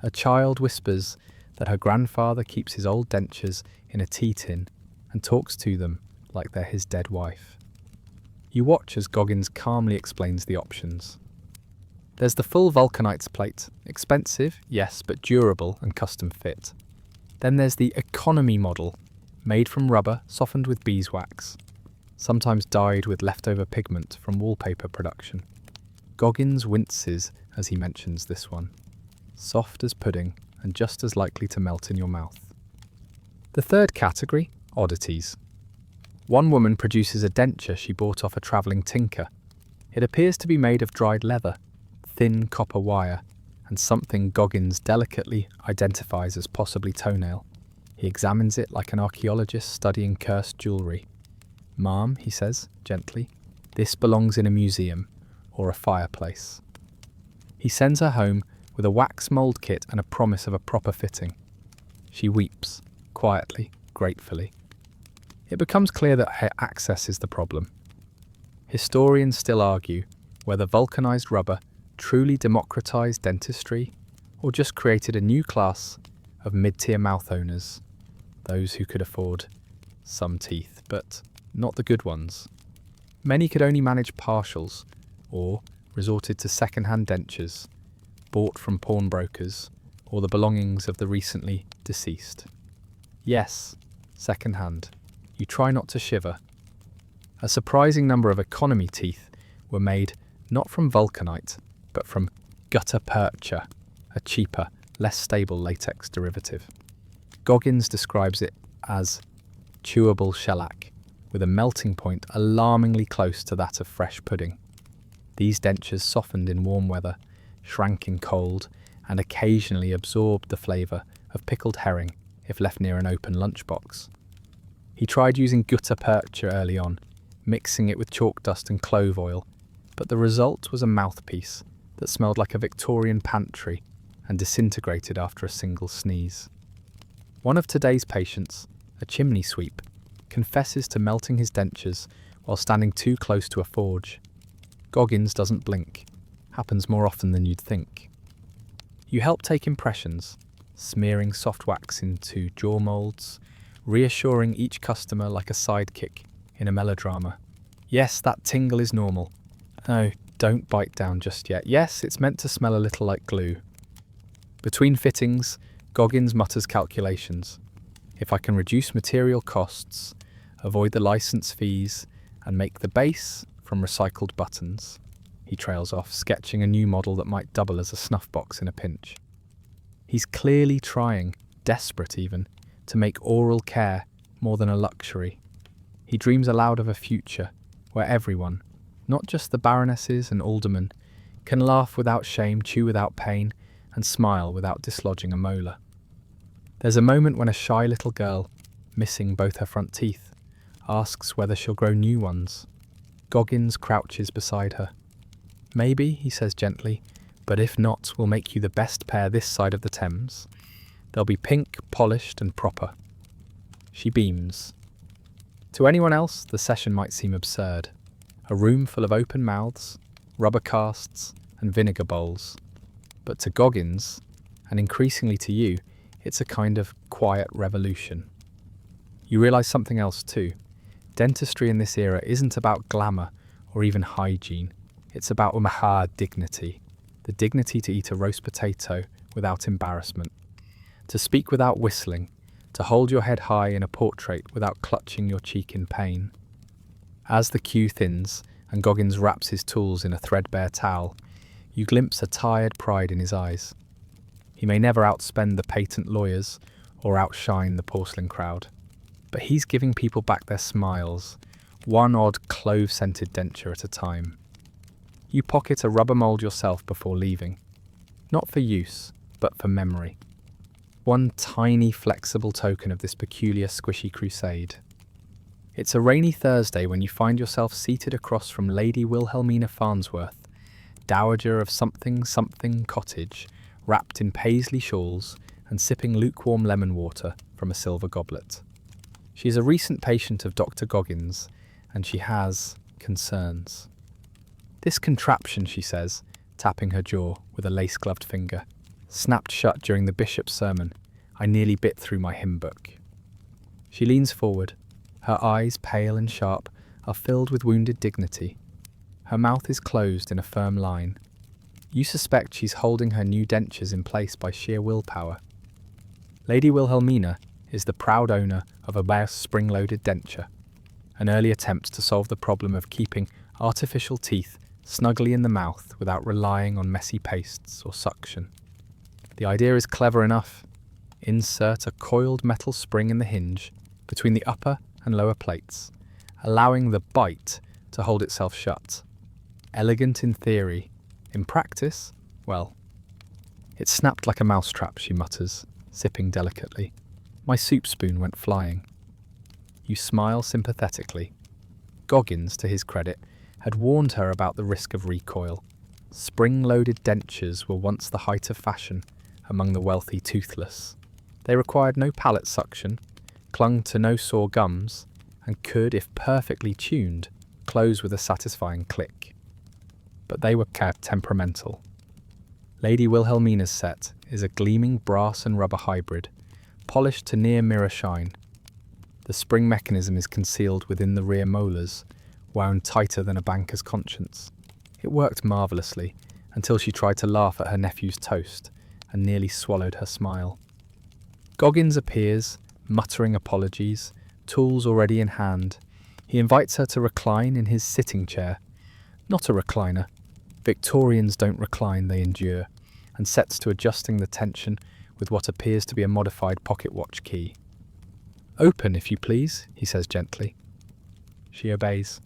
A child whispers that her grandfather keeps his old dentures in a tea tin and talks to them like they're his dead wife. You watch as Goggins calmly explains the options. There's the full vulcanite plate, expensive, yes, but durable and custom fit. Then there's the economy model, made from rubber softened with beeswax, sometimes dyed with leftover pigment from wallpaper production. Goggins winces as he mentions this one. Soft as pudding and just as likely to melt in your mouth. The third category, oddities. One woman produces a denture she bought off a travelling tinker. It appears to be made of dried leather, thin copper wire, and something Goggins delicately identifies as possibly toenail. He examines it like an archaeologist studying cursed jewellery. "Ma'am," he says, gently, "this belongs in a museum or a fireplace." He sends her home with a wax mould kit and a promise of a proper fitting. She weeps, quietly, gratefully. It becomes clear that her access is the problem. Historians still argue whether vulcanised rubber truly democratised dentistry or just created a new class of mid-tier mouth owners, those who could afford some teeth, but not the good ones. Many could only manage partials or resorted to second-hand dentures, bought from pawnbrokers or the belongings of the recently deceased. Yes, second-hand. You try not to shiver. A surprising number of economy teeth were made not from vulcanite, but from gutta percha, a cheaper, less stable latex derivative. Goggins describes it as chewable shellac, with a melting point alarmingly close to that of fresh pudding. These dentures softened in warm weather, shrank in cold, and occasionally absorbed the flavour of pickled herring if left near an open lunchbox. He tried using gutta percha early on, mixing it with chalk dust and clove oil, but the result was a mouthpiece that smelled like a Victorian pantry and disintegrated after a single sneeze. One of today's patients, a chimney sweep, confesses to melting his dentures while standing too close to a forge. Goggins doesn't blink. Happens more often than you'd think. You help take impressions, smearing soft wax into jaw moulds, reassuring each customer like a sidekick in a melodrama. Yes, that tingle is normal. Oh, don't bite down just yet. Yes, it's meant to smell a little like glue. Between fittings, Goggins mutters calculations. If I can reduce material costs, avoid the license fees, and make the base from recycled buttons, he trails off, sketching a new model that might double as a snuff box in a pinch. He's clearly trying, desperate even, to make oral care more than a luxury. He dreams aloud of a future where everyone, not just the baronesses and aldermen, can laugh without shame, chew without pain, and smile without dislodging a molar. There's a moment when a shy little girl, missing both her front teeth, asks whether she'll grow new ones. Goggins crouches beside her. "Maybe," he says gently, But if not, we'll make you the best pair this side of the Thames. They'll be pink, polished and proper. She beams. To anyone else, the session might seem absurd. A room full of open mouths, rubber casts and vinegar bowls. But to Goggins, and increasingly to you, it's a kind of quiet revolution. You realise something else too. Dentistry in this era isn't about glamour or even hygiene. It's about dignity. The dignity to eat a roast potato without embarrassment. To speak without whistling. To hold your head high in a portrait without clutching your cheek in pain. As the queue thins and Goggins wraps his tools in a threadbare towel, you glimpse a tired pride in his eyes. He may never outspend the patent lawyers or outshine the porcelain crowd, but he's giving people back their smiles, one odd clove-scented denture at a time. You pocket a rubber mould yourself before leaving, not for use, but for memory. One tiny, flexible token of this peculiar squishy crusade. It's a rainy Thursday when you find yourself seated across from Lady Wilhelmina Farnsworth, dowager of something cottage, wrapped in paisley shawls and sipping lukewarm lemon water from a silver goblet. She is a recent patient of Dr. Goggins, and she has concerns. This contraption, she says, tapping her jaw with a lace-gloved finger, snapped shut during the bishop's sermon. I nearly bit through my hymn book. She leans forward. Her eyes, pale and sharp, are filled with wounded dignity. Her mouth is closed in a firm line. You suspect she's holding her new dentures in place by sheer willpower. Lady Wilhelmina is the proud owner of a Baus spring-loaded denture, an early attempt to solve the problem of keeping artificial teeth snugly in the mouth without relying on messy pastes or suction. The idea is clever enough. Insert a coiled metal spring in the hinge between the upper and lower plates, allowing the bite to hold itself shut. Elegant in theory. In practice, well, it snapped like a mousetrap, she mutters, sipping delicately. My soup spoon went flying. You smile sympathetically. Goggins, to his credit, had warned her about the risk of recoil. Spring-loaded dentures were once the height of fashion among the wealthy toothless. They required no palate suction, clung to no sore gums, and could, if perfectly tuned, close with a satisfying click. But they were temperamental. Lady Wilhelmina's set is a gleaming brass and rubber hybrid, polished to near mirror shine. The spring mechanism is concealed within the rear molars, wound tighter than a banker's conscience. It worked marvellously, until she tried to laugh at her nephew's toast, and nearly swallowed her smile. Goggins appears, muttering apologies, tools already in hand. He invites her to recline in his sitting chair. Not a recliner. Victorians don't recline, they endure, and sets to adjusting the tension with what appears to be a modified pocket watch key. Open, if you please, he says gently. She obeys.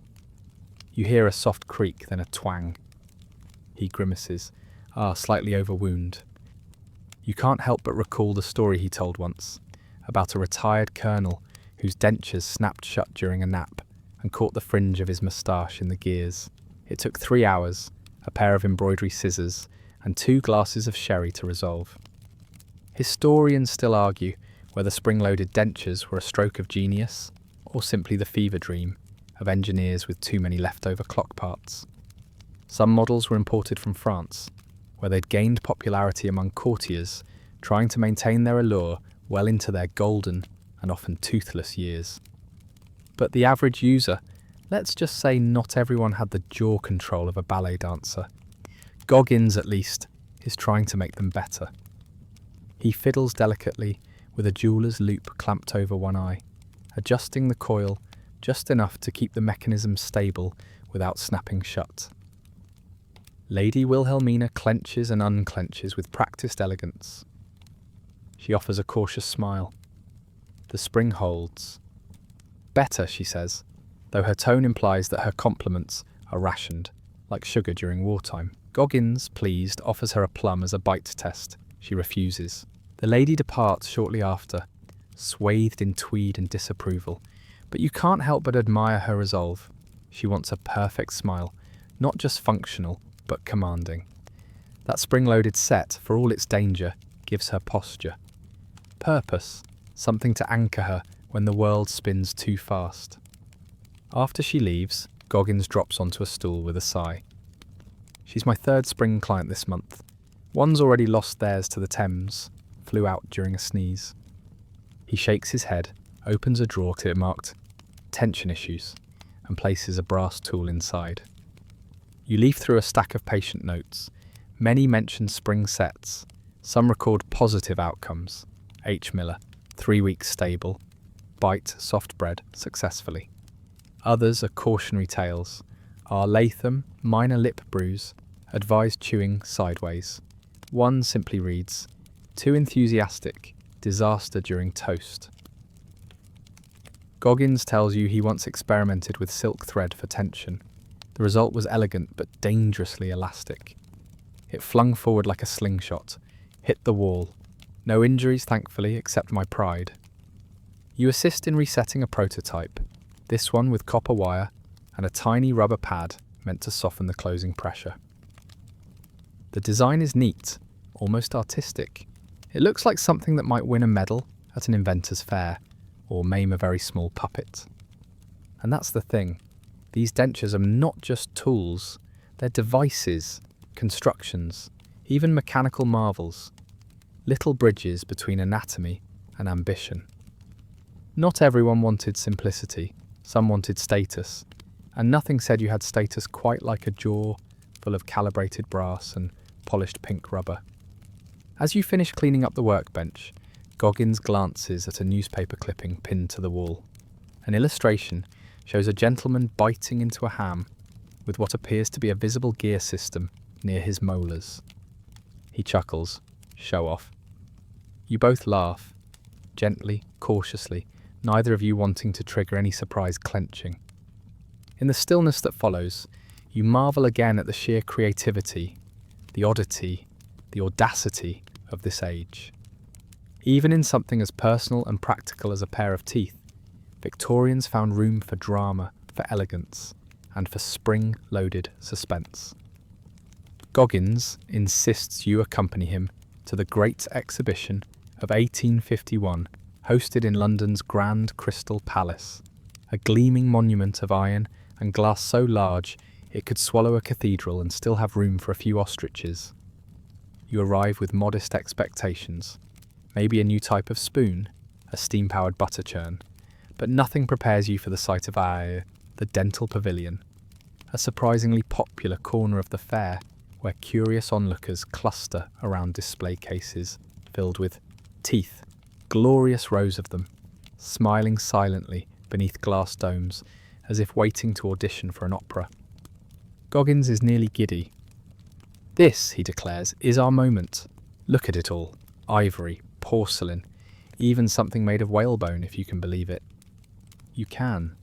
You hear a soft creak, then a twang. He grimaces, slightly overwound. You can't help but recall the story he told once, about a retired colonel whose dentures snapped shut during a nap and caught the fringe of his moustache in the gears. It took 3 hours, a pair of embroidery scissors, and 2 glasses of sherry to resolve. Historians still argue whether spring-loaded dentures were a stroke of genius or simply the fever dream of engineers with too many leftover clock parts. Some models were imported from France, where they'd gained popularity among courtiers trying to maintain their allure well into their golden and often toothless years. But the average user, let's just say not everyone had the jaw control of a ballet dancer. Goggins, at least, is trying to make them better. He fiddles delicately with a jeweller's loop clamped over one eye, adjusting the coil just enough to keep the mechanism stable without snapping shut. Lady Wilhelmina clenches and unclenches with practiced elegance. She offers a cautious smile. The spring holds. Better, she says, though her tone implies that her compliments are rationed, like sugar during wartime. Goggins, pleased, offers her a plum as a bite test. She refuses. The lady departs shortly after, swathed in tweed and disapproval, but you can't help but admire her resolve. She wants a perfect smile, not just functional, but commanding. That spring-loaded set, for all its danger, gives her posture. Purpose, something to anchor her when the world spins too fast. After she leaves, Goggins drops onto a stool with a sigh. She's my third spring client this month. One's already lost theirs to the Thames, flew out during a sneeze. He shakes his head, opens a drawer marked tension issues, and places a brass tool inside. You leaf through a stack of patient notes. Many mention spring sets. Some record positive outcomes. H. Miller, 3 weeks stable. Bite soft bread successfully. Others are cautionary tales. R. Latham, minor lip bruise. Advised chewing sideways. One simply reads, too enthusiastic. Disaster during toast. Goggins tells you he once experimented with silk thread for tension. The result was elegant but dangerously elastic. It flung forward like a slingshot, hit the wall. No injuries, thankfully, except my pride. You assist in resetting a prototype, this one with copper wire and a tiny rubber pad meant to soften the closing pressure. The design is neat, almost artistic. It looks like something that might win a medal at an inventor's fair, or maim a very small puppet. And that's the thing. These dentures are not just tools, they're devices, constructions, even mechanical marvels. Little bridges between anatomy and ambition. Not everyone wanted simplicity, some wanted status, and nothing said you had status quite like a jaw full of calibrated brass and polished pink rubber. As you finish cleaning up the workbench, Goggins glances at a newspaper clipping pinned to the wall. An illustration shows a gentleman biting into a ham with what appears to be a visible gear system near his molars. He chuckles, show off. You both laugh, gently, cautiously, neither of you wanting to trigger any surprise clenching. In the stillness that follows, you marvel again at the sheer creativity, the oddity, the audacity of this age. Even in something as personal and practical as a pair of teeth, Victorians found room for drama, for elegance, and for spring-loaded suspense. Goggins insists you accompany him to the Great Exhibition of 1851, hosted in London's Grand Crystal Palace, a gleaming monument of iron and glass so large it could swallow a cathedral and still have room for a few ostriches. You arrive with modest expectations, maybe a new type of spoon, a steam-powered butter churn, but nothing prepares you for the sight of the Dental Pavilion, a surprisingly popular corner of the fair where curious onlookers cluster around display cases filled with teeth, glorious rows of them, smiling silently beneath glass domes as if waiting to audition for an opera. Goggins is nearly giddy. This, he declares, is our moment. Look at it all. Ivory, porcelain, even something made of whalebone, if you can believe it. You can.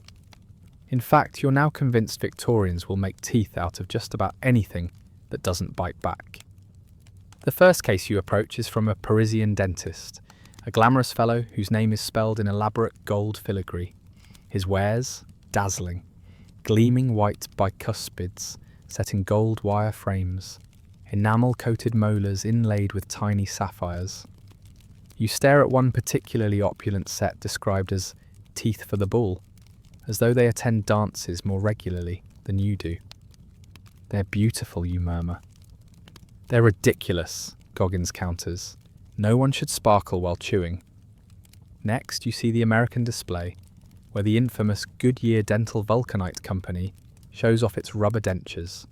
In fact, you're now convinced Victorians will make teeth out of just about anything that doesn't bite back. The first case you approach is from a Parisian dentist, a glamorous fellow whose name is spelled in elaborate gold filigree. His wares, dazzling, gleaming white bicuspids set in gold wire frames, enamel-coated molars inlaid with tiny sapphires. You stare at one particularly opulent set described as teeth for the bull, as though they attend dances more regularly than you do. They're beautiful, you murmur. They're ridiculous, Goggins counters. No one should sparkle while chewing. Next, you see the American display, where the infamous Goodyear Dental Vulcanite Company shows off its rubber dentures.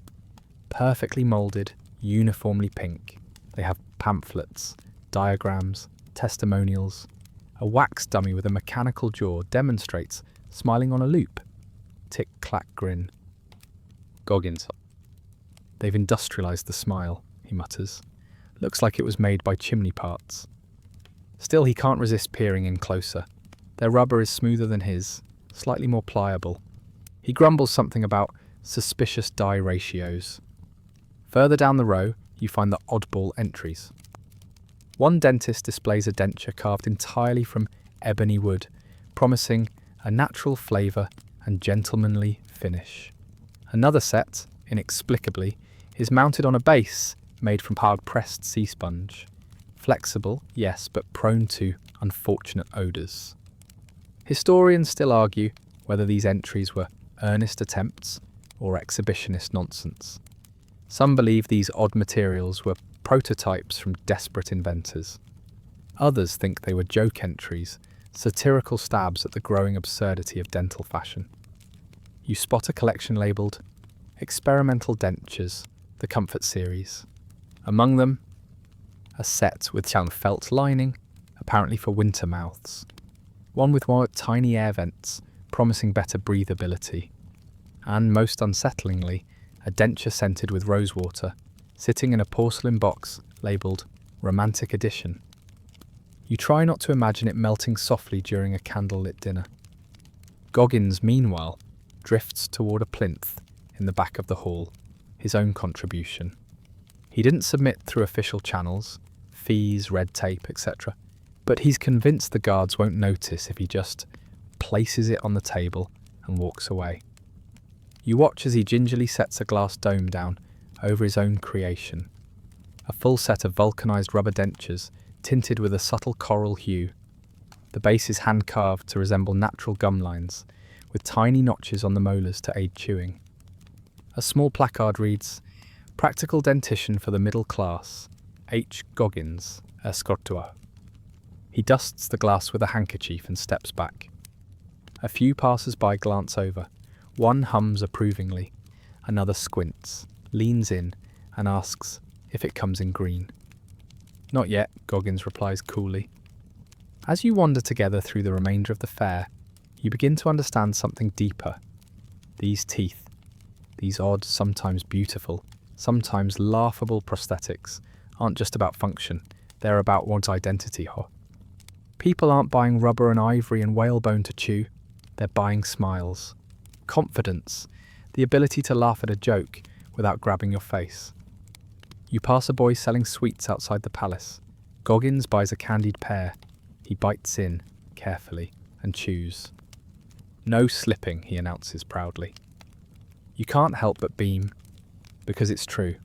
Perfectly moulded, uniformly pink. They have pamphlets, diagrams, testimonials. A wax dummy with a mechanical jaw demonstrates smiling on a loop. Tick-clack grin. Goggins. They've industrialised the smile, he mutters. Looks like it was made by chimney parts. Still, he can't resist peering in closer. Their rubber is smoother than his, slightly more pliable. He grumbles something about suspicious dye ratios. Further down the row, you find the oddball entries. One dentist displays a denture carved entirely from ebony wood, promising a natural flavour and gentlemanly finish. Another set, inexplicably, is mounted on a base made from hard-pressed sea sponge. Flexible, yes, but prone to unfortunate odours. Historians still argue whether these entries were earnest attempts or exhibitionist nonsense. Some believe these odd materials were prototypes from desperate inventors. Others think they were joke entries, satirical stabs at the growing absurdity of dental fashion. You spot a collection labelled Experimental Dentures, the Comfort Series. Among them, a set with felt lining, apparently for winter mouths. One with tiny air vents, promising better breathability. And most unsettlingly, a denture scented with rosewater, sitting in a porcelain box labelled Romantic Edition. You try not to imagine it melting softly during a candlelit dinner. Goggins, meanwhile, drifts toward a plinth in the back of the hall, his own contribution. He didn't submit through official channels, fees, red tape, etc., but he's convinced the guards won't notice if he just places it on the table and walks away. You watch as he gingerly sets a glass dome down over his own creation, a full set of vulcanized rubber dentures tinted with a subtle coral hue. The base is hand-carved to resemble natural gum lines, with tiny notches on the molars to aid chewing. A small placard reads, "Practical Dentition for the Middle Class, H. Goggins, Escorteur." He dusts the glass with a handkerchief and steps back. A few passers-by glance over. One hums approvingly, another squints, leans in, and asks if it comes in green. "Not yet," Goggins replies coolly. As you wander together through the remainder of the fair, you begin to understand something deeper. These teeth, these odd, sometimes beautiful, sometimes laughable prosthetics, aren't just about function, they're about one's identity. People aren't buying rubber and ivory and whalebone to chew, they're buying smiles, confidence, the ability to laugh at a joke without grabbing your face. You pass a boy selling sweets outside the palace. Goggins buys a candied pear. He bites in, carefully, and chews. "No slipping," he announces proudly. You can't help but beam, because it's true.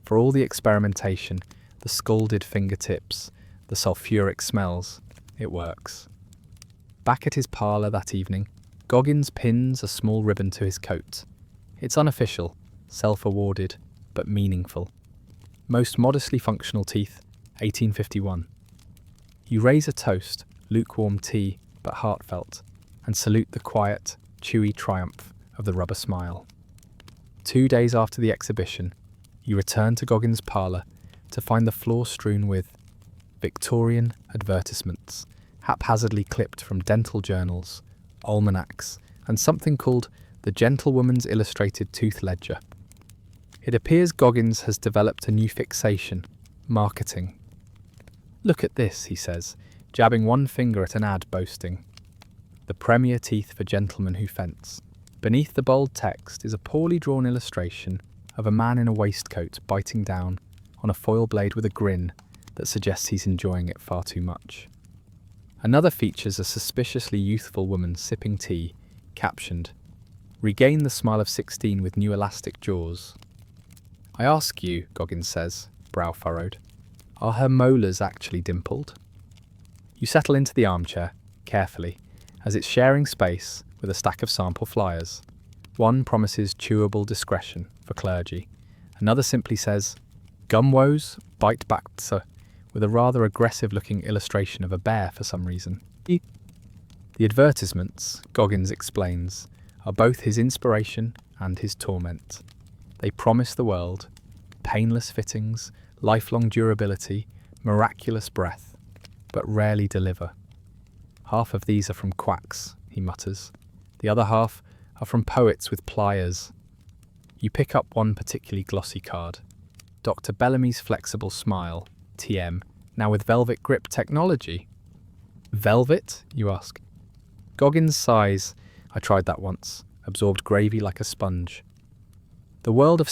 For all the experimentation, the scalded fingertips, the sulfuric smells, it works. Back at his parlour that evening, Goggins pins a small ribbon to his coat. It's unofficial, self-awarded, but meaningful. Most modestly functional teeth, 1851. You raise a toast, lukewarm tea, but heartfelt, and salute the quiet, chewy triumph of the rubber smile. 2 days after the exhibition, you return to Goggins' parlour to find the floor strewn with Victorian advertisements, haphazardly clipped from dental journals, almanacs, and something called the Gentlewoman's Illustrated Tooth Ledger. It appears Goggins has developed a new fixation, marketing. "Look at this," he says, jabbing one finger at an ad boasting, "The premier teeth for gentlemen who fence." Beneath the bold text is a poorly drawn illustration of a man in a waistcoat biting down on a foil blade with a grin that suggests he's enjoying it far too much. Another features a suspiciously youthful woman sipping tea, captioned, "Regain the smile of 16 with new elastic jaws." "I ask you," Goggins says, brow furrowed, "are her molars actually dimpled?" You settle into the armchair, carefully, as it's sharing space with a stack of sample flyers. One promises chewable discretion for clergy. Another simply says, "Gum woes, bite back," with a rather aggressive-looking illustration of a bear for some reason. The advertisements, Goggins explains, are both his inspiration and his torment. They promise the world painless fittings, lifelong durability, miraculous breath, but rarely deliver. "Half of these are from quacks," he mutters. "The other half are from poets with pliers." You pick up one particularly glossy card. Dr. Bellamy's Flexible Smile, TM, now with velvet grip technology. "Velvet?" you ask. Goggins sighs. "I tried that once. Absorbed gravy like a sponge." The world of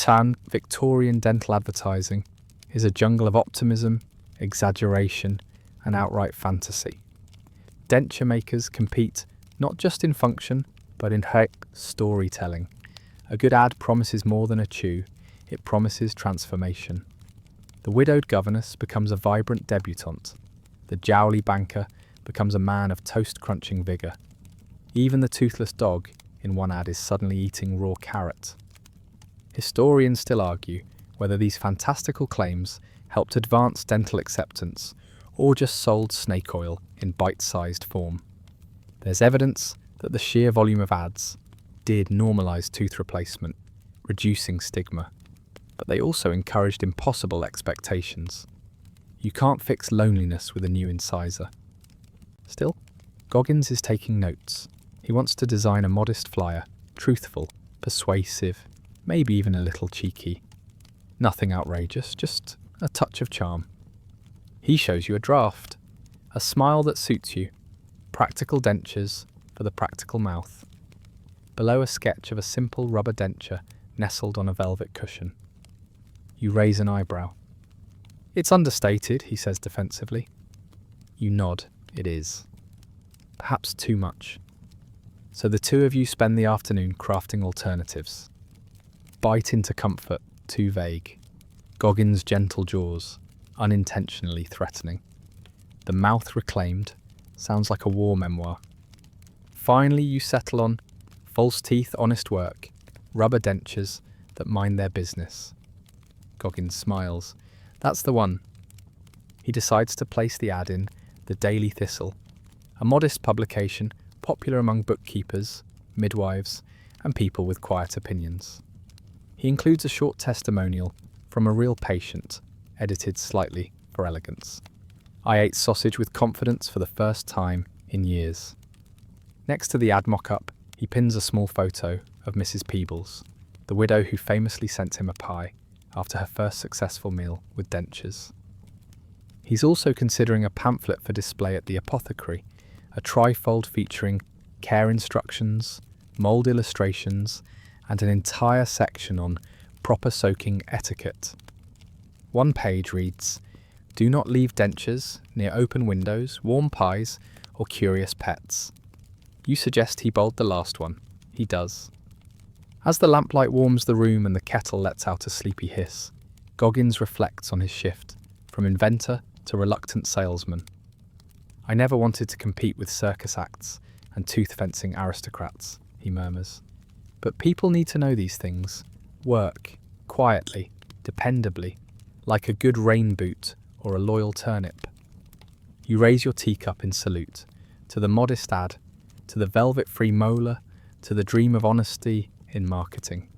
Victorian dental advertising is a jungle of optimism, exaggeration, and outright fantasy. Denture makers compete not just in function, but in storytelling. A good ad promises more than a chew, it promises transformation. The widowed governess becomes a vibrant debutante. The jowly banker becomes a man of toast-crunching vigour. Even the toothless dog in one ad is suddenly eating raw carrot. Historians still argue whether these fantastical claims helped advance dental acceptance or just sold snake oil in bite-sized form. There's evidence that the sheer volume of ads did normalise tooth replacement, reducing stigma, but they also encouraged impossible expectations. You can't fix loneliness with a new incisor. Still, Goggins is taking notes. He wants to design a modest flyer, truthful, persuasive, maybe even a little cheeky. Nothing outrageous, just a touch of charm. He shows you a draft, a smile that suits you, practical dentures for the practical mouth. Below, a sketch of a simple rubber denture nestled on a velvet cushion. You raise an eyebrow. "It's understated," he says defensively. You nod. It is. Perhaps too much. So the two of you spend the afternoon crafting alternatives. Bite into comfort, too vague. Goggins' gentle jaws, unintentionally threatening. The mouth reclaimed, sounds like a war memoir. Finally, you settle on false teeth, honest work, rubber dentures that mind their business. Goggins smiles. That's the one. He decides to place the ad in the Daily Thistle, a modest publication popular among bookkeepers, midwives, and people with quiet opinions. He includes a short testimonial from a real patient, edited slightly for elegance. "I ate sausage with confidence for the first time in years." Next to the ad mock-up, he pins a small photo of Mrs. Peebles, the widow who famously sent him a pie after her first successful meal with dentures. He's also considering a pamphlet for display at the apothecary, a trifold featuring care instructions, mould illustrations, and an entire section on proper soaking etiquette. One page reads, "Do not leave dentures near open windows, warm pies, or curious pets." You suggest he bold the last one. He does. As the lamplight warms the room and the kettle lets out a sleepy hiss, Goggins reflects on his shift from inventor to reluctant salesman. "I never wanted to compete with circus acts and tooth-fencing aristocrats," he murmurs. "But people need to know these things. Work, quietly, dependably, like a good rain boot or a loyal turnip." You raise your teacup in salute to the modest ad, to the velvet-free molar, to the dream of honesty in marketing.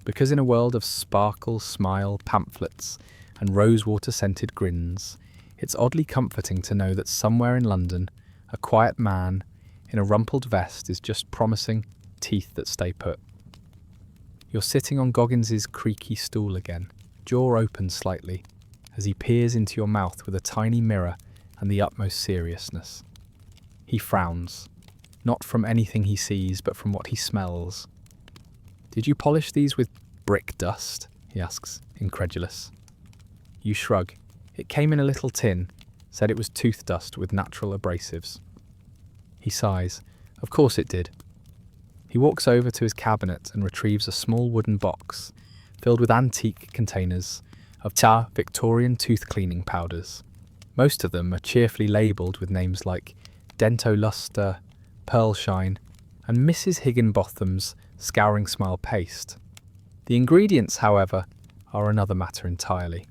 Because in a world of sparkle, smile, pamphlets, and rosewater-scented grins, it's oddly comforting to know that somewhere in London, a quiet man in a rumpled vest is just promising teeth that stay put. You're sitting on Goggins's creaky stool again, jaw open slightly, as he peers into your mouth with a tiny mirror and the utmost seriousness. He frowns, not from anything he sees, but from what he smells. "Did you polish these with brick dust?" he asks, incredulous. You shrug. "It came in a little tin, said it was tooth dust with natural abrasives." He sighs. "Of course it did." He walks over to his cabinet and retrieves a small wooden box filled with antique containers of Victorian tooth cleaning powders. Most of them are cheerfully labelled with names like Dento Luster, Pearl Shine, and Mrs. Higginbotham's Scouring Smile Paste. The ingredients, however, are another matter entirely.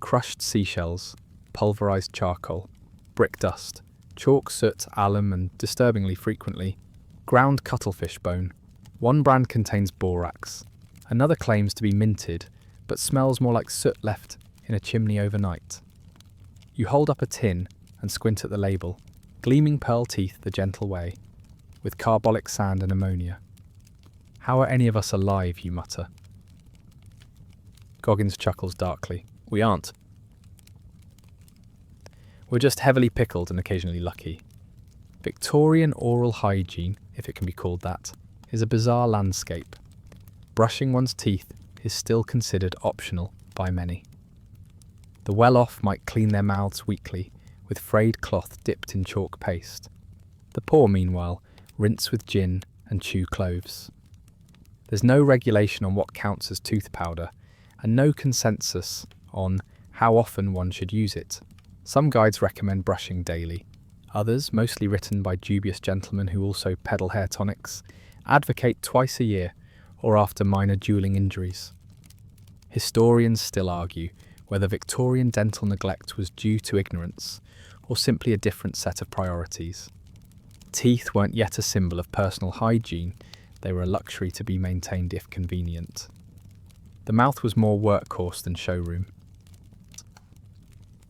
Crushed seashells, pulverised charcoal, brick dust, chalk, soot, alum, and, disturbingly frequently, ground cuttlefish bone. One brand contains borax. Another claims to be minted, but smells more like soot left in a chimney overnight. You hold up a tin and squint at the label, gleaming pearl teeth the gentle way, with carbolic sand and ammonia. "How are any of us alive?" you mutter. Goggins chuckles darkly. "We aren't. We're just heavily pickled and occasionally lucky." Victorian oral hygiene, if it can be called that, is a bizarre landscape. Brushing one's teeth is still considered optional by many. The well-off might clean their mouths weekly with frayed cloth dipped in chalk paste. The poor, meanwhile, rinse with gin and chew cloves. There's no regulation on what counts as tooth powder, and no consensus on how often one should use it. Some guides recommend brushing daily. Others, mostly written by dubious gentlemen who also peddle hair tonics, advocate twice a year or after minor dueling injuries. Historians still argue whether Victorian dental neglect was due to ignorance or simply a different set of priorities. Teeth weren't yet a symbol of personal hygiene, they were a luxury to be maintained if convenient. The mouth was more workhorse than showroom.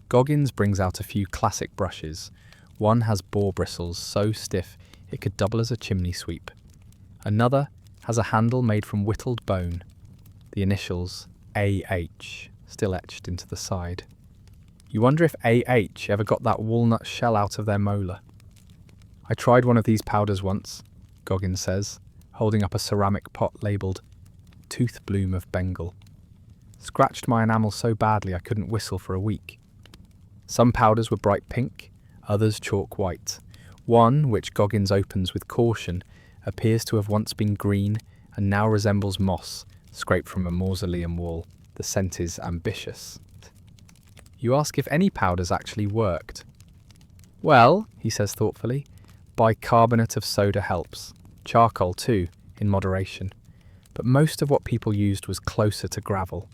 Goggins brings out a few classic brushes. One has boar bristles so stiff it could double as a chimney sweep. Another has a handle made from whittled bone, the initials AH still etched into the side. You wonder if AH ever got that walnut shell out of their molar. I tried one of these powders once, Goggins says, holding up a ceramic pot labelled Tooth Bloom of Bengal. Scratched my enamel so badly I couldn't whistle for a week. Some powders were bright pink, others chalk white. One, which Goggins opens with caution, appears to have once been green and now resembles moss scraped from a mausoleum wall. The scent is ambitious. You ask if any powders actually worked. Well, he says thoughtfully, bicarbonate of soda helps. Charcoal too, in moderation. But most of what people used was closer to gravel.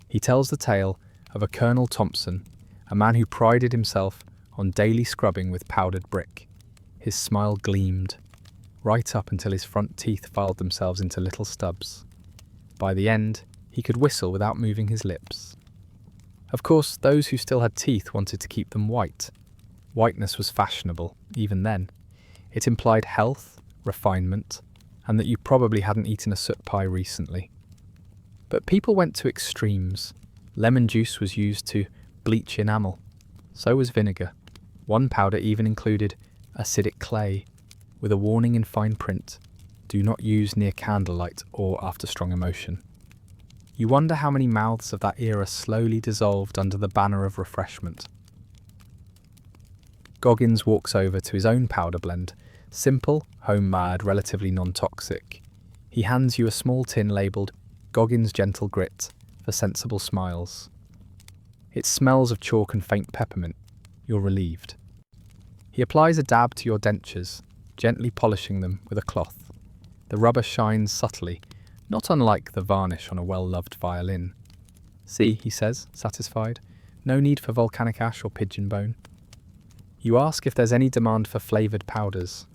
He tells the tale of a Colonel Thompson, a man who prided himself on daily scrubbing with powdered brick. His smile gleamed, right up until his front teeth filed themselves into little stubs. By the end, he could whistle without moving his lips. Of course, those who still had teeth wanted to keep them white. Whiteness was fashionable, even then. It implied health, refinement, and that you probably hadn't eaten a soot pie recently. But people went to extremes. Lemon juice was used to bleach enamel. So was vinegar. One powder even included acidic clay, with a warning in fine print, do not use near candlelight or after strong emotion. You wonder how many mouths of that era slowly dissolved under the banner of refreshment. Goggins walks over to his own powder blend, simple, home-made, relatively non-toxic. He hands you a small tin labelled Goggins Gentle Grit for sensible smiles. It smells of chalk and faint peppermint. You're relieved. He applies a dab to your dentures, gently polishing them with a cloth. The rubber shines subtly, not unlike the varnish on a well-loved violin. See, he says, satisfied, no need for volcanic ash or pigeon bone. You ask if there's any demand for flavoured powders.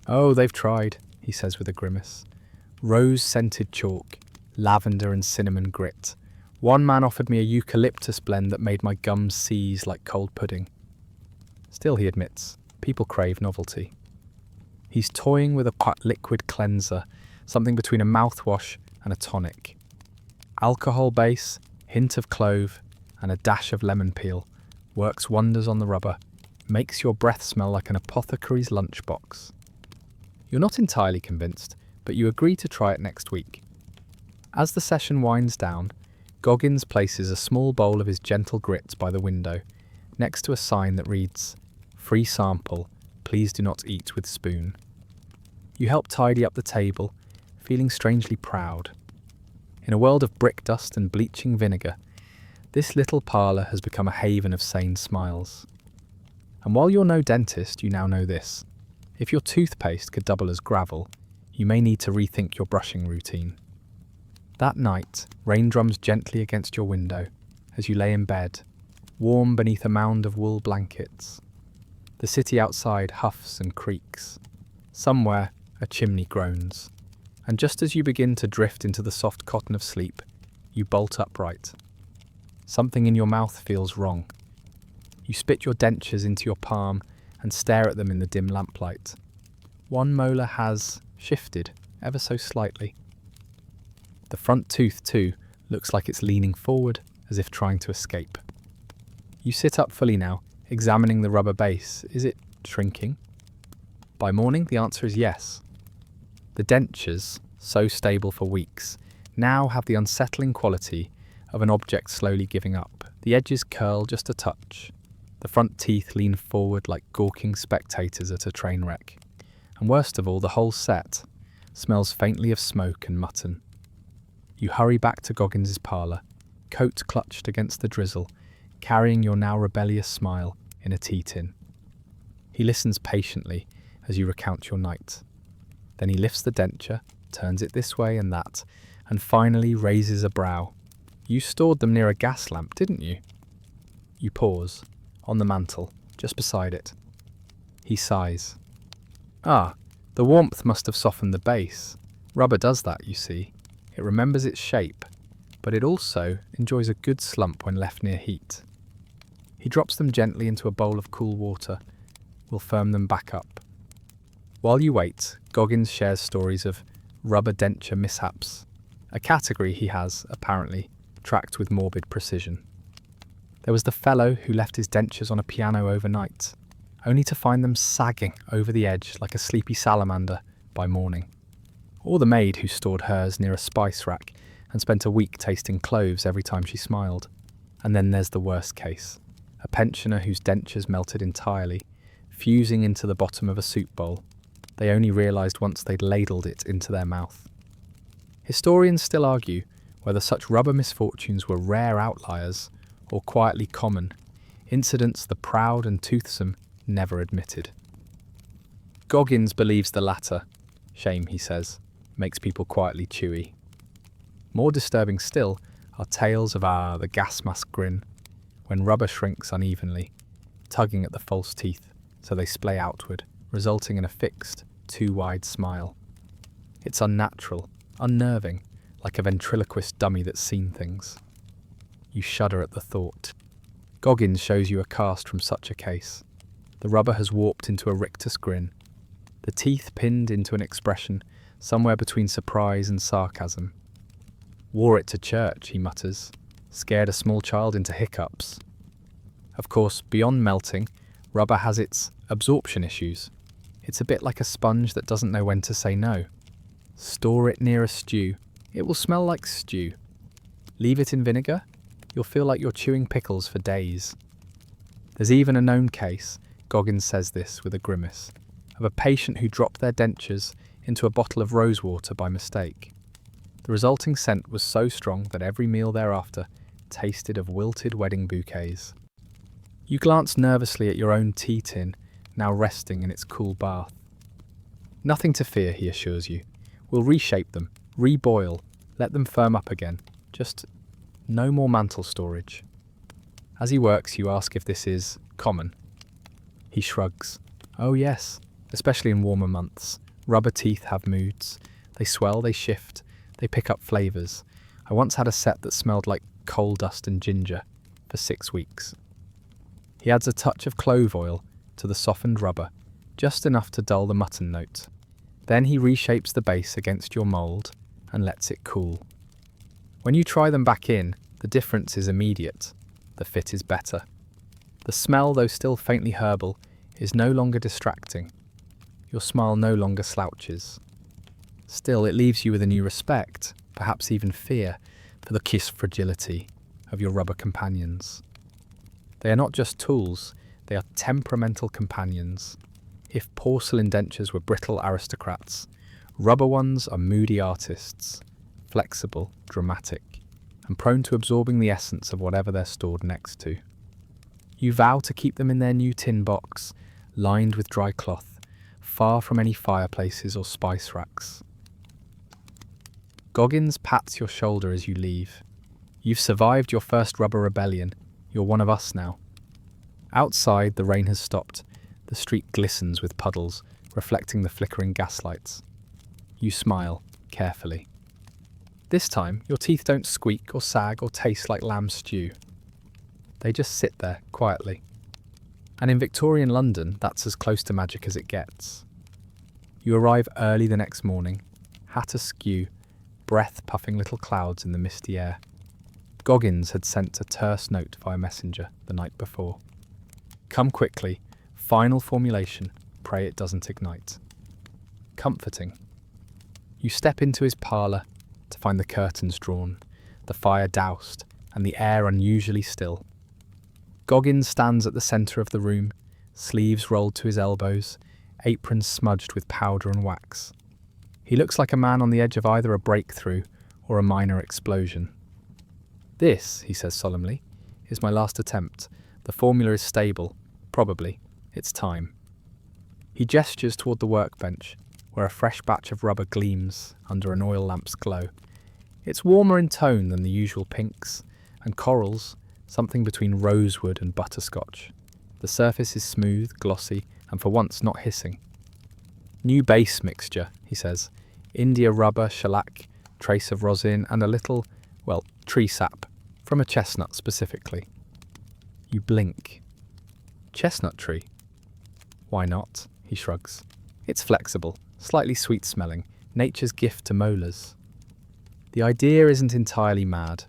Oh, they've tried, he says with a grimace. Rose-scented chalk, lavender and cinnamon grit. One man offered me a eucalyptus blend that made my gums seize like cold pudding. Still, he admits, people crave novelty. He's toying with a liquid cleanser, something between a mouthwash and a tonic. Alcohol base, hint of clove, and a dash of lemon peel works wonders on the rubber, makes your breath smell like an apothecary's lunchbox. You're not entirely convinced, but you agree to try it next week. As the session winds down, Goggins places a small bowl of his gentle grits by the window, next to a sign that reads, "Free sample, please do not eat with spoon." You help tidy up the table, feeling strangely proud. In a world of brick dust and bleaching vinegar, this little parlour has become a haven of sane smiles. And while you're no dentist, you now know this. If your toothpaste could double as gravel, you may need to rethink your brushing routine. That night, rain drums gently against your window as you lay in bed, warm beneath a mound of wool blankets. The city outside huffs and creaks. Somewhere, a chimney groans. And just as you begin to drift into the soft cotton of sleep, you bolt upright. Something in your mouth feels wrong. You spit your dentures into your palm and stare at them in the dim lamplight. One molar has shifted, ever so slightly. The front tooth, too, looks like it's leaning forward, as if trying to escape. You sit up fully now, examining the rubber base. Is it shrinking? By morning, the answer is yes. The dentures, so stable for weeks, now have the unsettling quality of an object slowly giving up. The edges curl just a touch. The front teeth lean forward like gawking spectators at a train wreck. And worst of all, the whole set smells faintly of smoke and mutton. You hurry back to Goggins's parlour, coat clutched against the drizzle, carrying your now rebellious smile in a tea tin. He listens patiently as you recount your night. Then he lifts the denture, turns it this way and that, and finally raises a brow. You stored them near a gas lamp, didn't you? You pause, on the mantel, just beside it. He sighs. Ah, the warmth must have softened the base. Rubber does that, you see. It remembers its shape, but it also enjoys a good slump when left near heat. He drops them gently into a bowl of cool water. We'll firm them back up. While you wait, Goggins shares stories of rubber denture mishaps, a category he has, apparently, tracked with morbid precision. There was the fellow who left his dentures on a piano overnight, only to find them sagging over the edge like a sleepy salamander by morning. Or the maid who stored hers near a spice rack and spent a week tasting cloves every time she smiled. And then there's the worst case, a pensioner whose dentures melted entirely, fusing into the bottom of a soup bowl. They only realised once they'd ladled it into their mouth. Historians still argue whether such rubber misfortunes were rare outliers or quietly common, incidents the proud and toothsome never admitted. Goggins believes the latter. Shame, he says, makes people quietly chewy. More disturbing still are tales of the gas mask grin, when rubber shrinks unevenly, tugging at the false teeth so they splay outward, resulting in a fixed, too wide smile. It's unnatural, unnerving, like a ventriloquist dummy that's seen things. You shudder at the thought. Goggins shows you a cast from such a case. The rubber has warped into a rictus grin, the teeth pinned into an expression somewhere between surprise and sarcasm. Wore it to church, he mutters, scared a small child into hiccups. Of course, beyond melting, rubber has its absorption issues. It's a bit like a sponge that doesn't know when to say no. Store it near a stew. It will smell like stew. Leave it in vinegar. You'll feel like you're chewing pickles for days. There's even a known case, Goggins says this with a grimace, of a patient who dropped their dentures into a bottle of rosewater by mistake. The resulting scent was so strong that every meal thereafter tasted of wilted wedding bouquets. You glance nervously at your own tea tin, now resting in its cool bath. Nothing to fear, he assures you. We'll reshape them, reboil, let them firm up again. Just no more mantle storage. As he works, you ask if this is common. He shrugs. Oh yes, especially in warmer months. Rubber teeth have moods. They swell, they shift, they pick up flavours. I once had a set that smelled like coal dust and ginger for 6 weeks. He adds a touch of clove oil to the softened rubber, just enough to dull the mutton note. Then he reshapes the base against your mould and lets it cool. When you try them back in, the difference is immediate. The fit is better. The smell, though still faintly herbal, is no longer distracting. Your smile no longer slouches. Still, it leaves you with a new respect, perhaps even fear, for the kiss fragility of your rubber companions. They are not just tools, they are temperamental companions. If porcelain dentures were brittle aristocrats, rubber ones are moody artists, flexible, dramatic, and prone to absorbing the essence of whatever they're stored next to. You vow to keep them in their new tin box, lined with dry cloth, far from any fireplaces or spice racks. Goggins pats your shoulder as you leave. You've survived your first rubber rebellion. You're one of us now. Outside, the rain has stopped. The street glistens with puddles, reflecting the flickering gaslights. You smile, carefully. This time, your teeth don't squeak or sag or taste like lamb stew. They just sit there, quietly. And in Victorian London, that's as close to magic as it gets. You arrive early the next morning, hat askew, breath puffing little clouds in the misty air. Goggins had sent a terse note via messenger the night before. Come quickly, final formulation, pray it doesn't ignite. Comforting. You step into his parlour to find the curtains drawn, the fire doused, and the air unusually still. Goggins stands at the centre of the room, sleeves rolled to his elbows, apron smudged with powder and wax. He looks like a man on the edge of either a breakthrough or a minor explosion. This, he says solemnly, is my last attempt. The formula is stable. Probably. It's time. He gestures toward the workbench, where a fresh batch of rubber gleams under an oil lamp's glow. It's warmer in tone than the usual pinks, and corals, something between rosewood and butterscotch. The surface is smooth, glossy, and for once not hissing. New base mixture, he says. India rubber, shellac, trace of rosin, and a little, tree sap, from a chestnut specifically. You blink. Chestnut tree? Why not? He shrugs. It's flexible, slightly sweet-smelling, nature's gift to molars. The idea isn't entirely mad.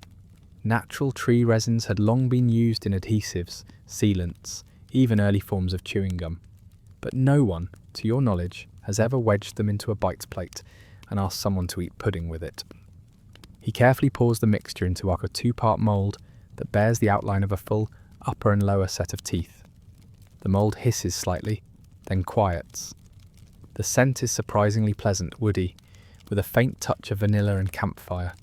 Natural tree resins had long been used in adhesives, sealants, even early forms of chewing gum. But no one, to your knowledge, has ever wedged them into a bite plate and asked someone to eat pudding with it. He carefully pours the mixture into a two-part mould that bears the outline of a full upper and lower set of teeth. The mould hisses slightly, then quiets. The scent is surprisingly pleasant, woody, with a faint touch of vanilla and campfire.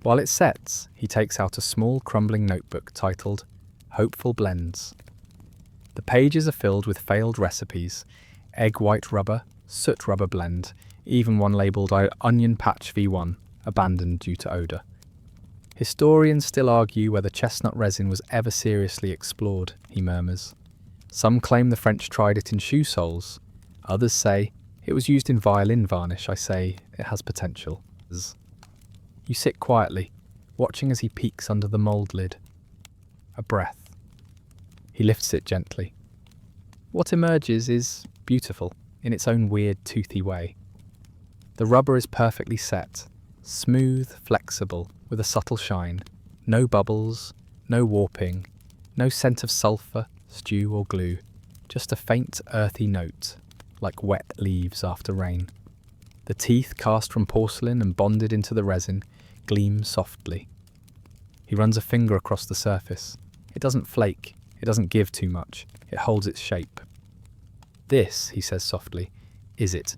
While it sets, he takes out a small crumbling notebook titled Hopeful Blends. The pages are filled with failed recipes, egg white rubber, soot rubber blend, even one labelled Onion Patch V1, abandoned due to odour. Historians still argue whether chestnut resin was ever seriously explored, he murmurs. Some claim the French tried it in shoe soles. Others say it was used in violin varnish. I say it has potential. You sit quietly, watching as he peeks under the mould lid. A breath. He lifts it gently. What emerges is beautiful, in its own weird, toothy way. The rubber is perfectly set, smooth, flexible, with a subtle shine. No bubbles, no warping, no scent of sulfur, stew or glue. Just a faint, earthy note, like wet leaves after rain. The teeth, cast from porcelain and bonded into the resin, gleam softly. He runs a finger across the surface. It doesn't flake, it doesn't give too much, it holds its shape. This, he says softly, is it.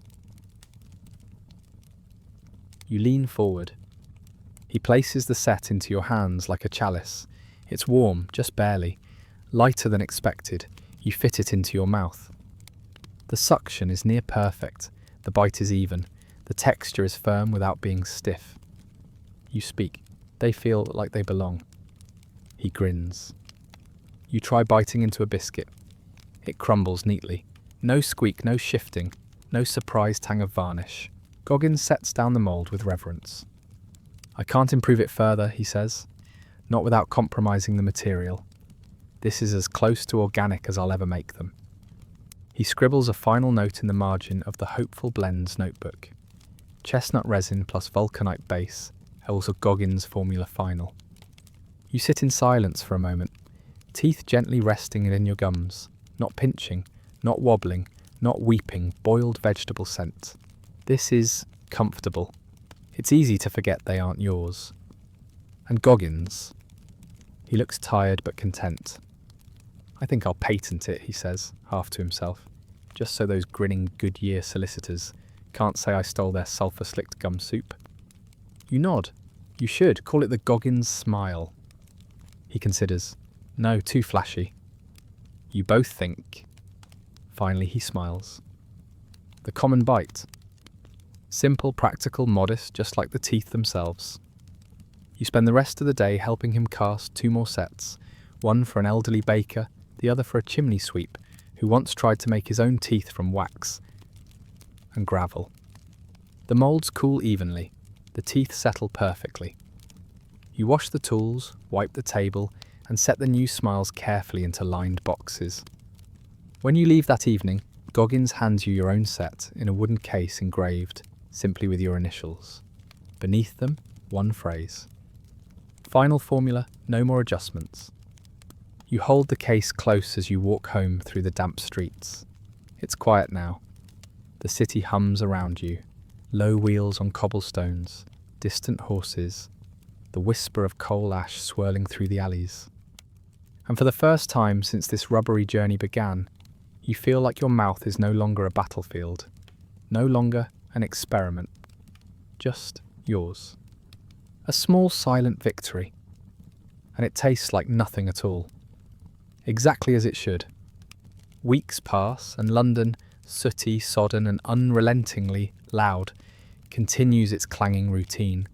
You lean forward. He places the set into your hands like a chalice. It's warm, just barely. Lighter than expected. You fit it into your mouth. The suction is near perfect. The bite is even. The texture is firm without being stiff. You speak. They feel like they belong. He grins. You try biting into a biscuit. It crumbles neatly. No squeak, no shifting, no surprise tang of varnish. Goggins sets down the mould with reverence. I can't improve it further, he says, not without compromising the material. This is as close to organic as I'll ever make them. He scribbles a final note in the margin of the Hopeful Blends notebook. Chestnut resin plus vulcanite base, also Goggins formula final. You sit in silence for a moment, teeth gently resting in your gums, not pinching, not wobbling, not weeping, boiled vegetable scent. This is comfortable. It's easy to forget they aren't yours. And Goggins. He looks tired but content. I think I'll patent it, he says, half to himself, just so those grinning Goodyear solicitors can't say I stole their sulfur-slicked gum soup. You nod. You should. Call it the Goggins smile. He considers. No, too flashy. You both think. Finally he smiles. The common bite. Simple, practical, modest, just like the teeth themselves. You spend the rest of the day helping him cast 2 more sets, one for an elderly baker, the other for a chimney sweep who once tried to make his own teeth from wax and gravel. The moulds cool evenly, the teeth settle perfectly. You wash the tools, wipe the table, and set the new smiles carefully into lined boxes. When you leave that evening, Goggins hands you your own set in a wooden case engraved, simply with your initials. Beneath them, one phrase. Final formula, no more adjustments. You hold the case close as you walk home through the damp streets. It's quiet now. The city hums around you. Low wheels on cobblestones, distant horses, the whisper of coal ash swirling through the alleys. And for the first time since this rubbery journey began, you feel like your mouth is no longer a battlefield, no longer an experiment, just yours. A small silent victory, and it tastes like nothing at all. Exactly as it should. Weeks pass, and London, sooty, sodden, and unrelentingly loud, continues its clanging routine.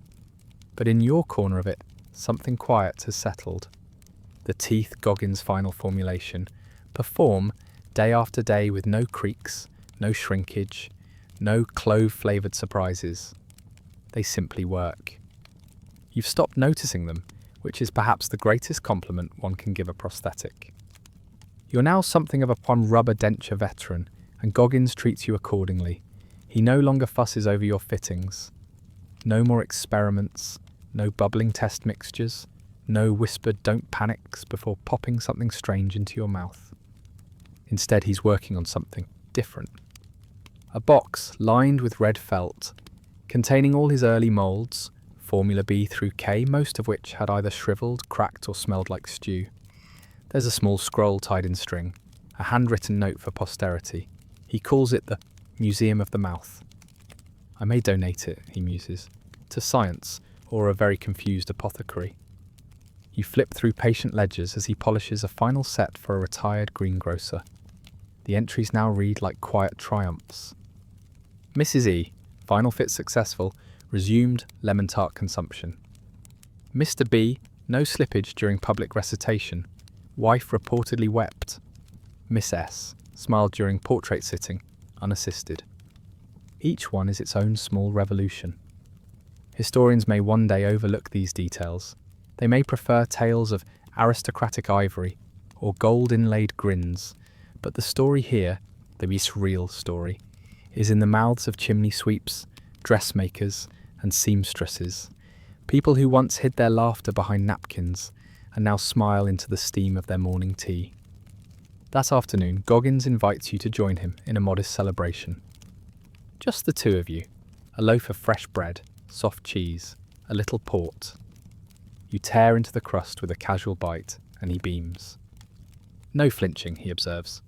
But in your corner of it, something quiet has settled. The teeth Goggins' final formulation perform day after day with no creaks, no shrinkage, no clove-flavoured surprises. They simply work. You've stopped noticing them, which is perhaps the greatest compliment one can give a prosthetic. You're now something of a rubber denture veteran, and Goggins treats you accordingly. He no longer fusses over your fittings. No more experiments, no bubbling test mixtures, no whispered don't panics before popping something strange into your mouth. Instead, he's working on something different. A box lined with red felt, containing all his early moulds, Formula B through K, most of which had either shriveled, cracked, or smelled like stew. There's a small scroll tied in string, a handwritten note for posterity. He calls it the Museum of the Mouth. I may donate it, he muses, to science or a very confused apothecary. You flip through patient ledgers as he polishes a final set for a retired greengrocer. The entries now read like quiet triumphs. Mrs. E, final fit successful, resumed lemon tart consumption. Mr. B, no slippage during public recitation. Wife reportedly wept. Miss S smiled during portrait sitting, unassisted. Each one is its own small revolution. Historians may one day overlook these details. They may prefer tales of aristocratic ivory or gold-inlaid grins, but the story here, the real story, is in the mouths of chimney sweeps, dressmakers, and seamstresses, people who once hid their laughter behind napkins and now smile into the steam of their morning tea. That afternoon, Goggins invites you to join him in a modest celebration. Just the two of you, a loaf of fresh bread, soft cheese, a little port. You tear into the crust with a casual bite, and he beams. No flinching, he observes.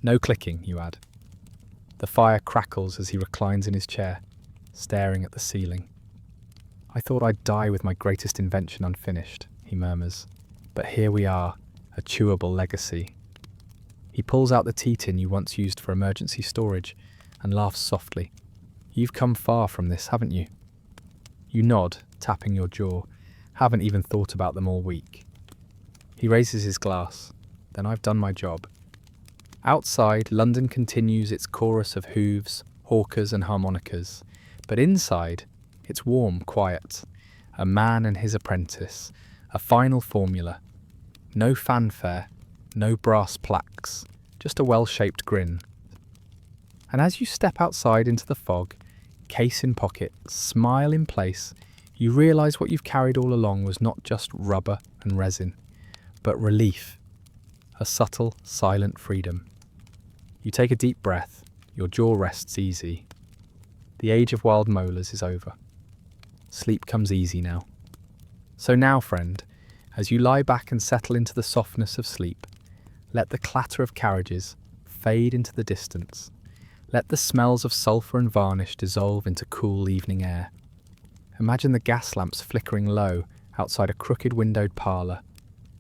No clicking, you add. The fire crackles as he reclines in his chair, staring at the ceiling. I thought I'd die with my greatest invention unfinished, he murmurs, but here we are, a chewable legacy. He pulls out the tea tin you once used for emergency storage and laughs softly. You've come far from this, haven't you? You nod, tapping your jaw. Haven't even thought about them all week. He raises his glass. Then I've done my job. Outside, London continues its chorus of hooves, hawkers and harmonicas. But inside, it's warm, quiet. A man and his apprentice. A final formula. No fanfare, no brass plaques. Just a well-shaped grin. And as you step outside into the fog, case in pocket, smile in place, you realise what you've carried all along was not just rubber and resin, but relief. A subtle, silent freedom. You take a deep breath, your jaw rests easy. The age of wild molars is over. Sleep comes easy now. So now, friend, as you lie back and settle into the softness of sleep, let the clatter of carriages fade into the distance. Let the smells of sulfur and varnish dissolve into cool evening air. Imagine the gas lamps flickering low outside a crooked windowed parlour,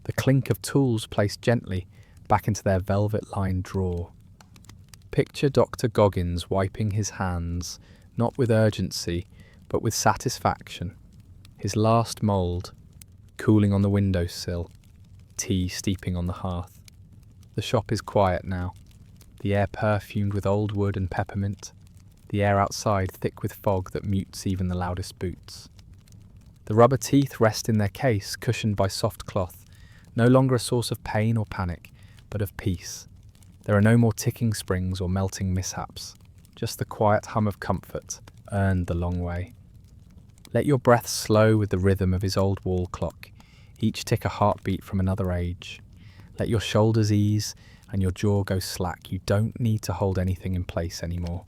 the clink of tools placed gently back into their velvet-lined drawer. Picture Dr. Goggins wiping his hands, not with urgency, but with satisfaction. His last mould, cooling on the windowsill, tea steeping on the hearth. The shop is quiet now, the air perfumed with old wood and peppermint, the air outside thick with fog that mutes even the loudest boots. The rubber teeth rest in their case, cushioned by soft cloth, no longer a source of pain or panic, but of peace. There are no more ticking springs or melting mishaps, just the quiet hum of comfort, earned the long way. Let your breath slow with the rhythm of his old wall clock, each tick a heartbeat from another age. Let your shoulders ease and your jaw go slack. You don't need to hold anything in place anymore.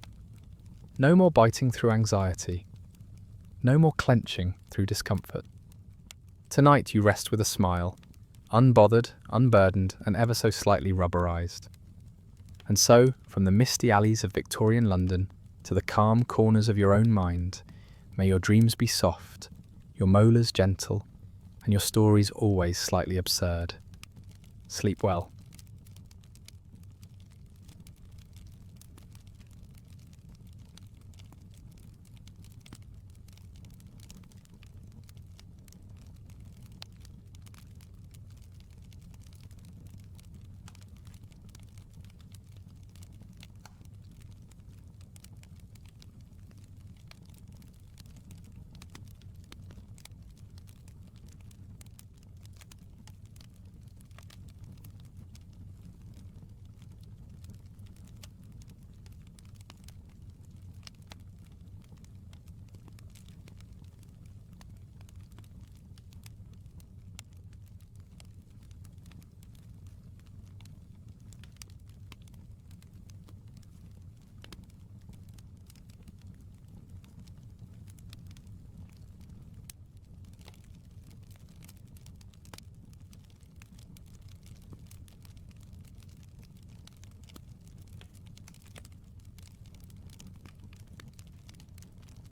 No more biting through anxiety. No more clenching through discomfort. Tonight you rest with a smile, unbothered, unburdened, and ever so slightly rubberized. And so, from the misty alleys of Victorian London to the calm corners of your own mind, may your dreams be soft, your molars gentle, and your stories always slightly absurd. Sleep well.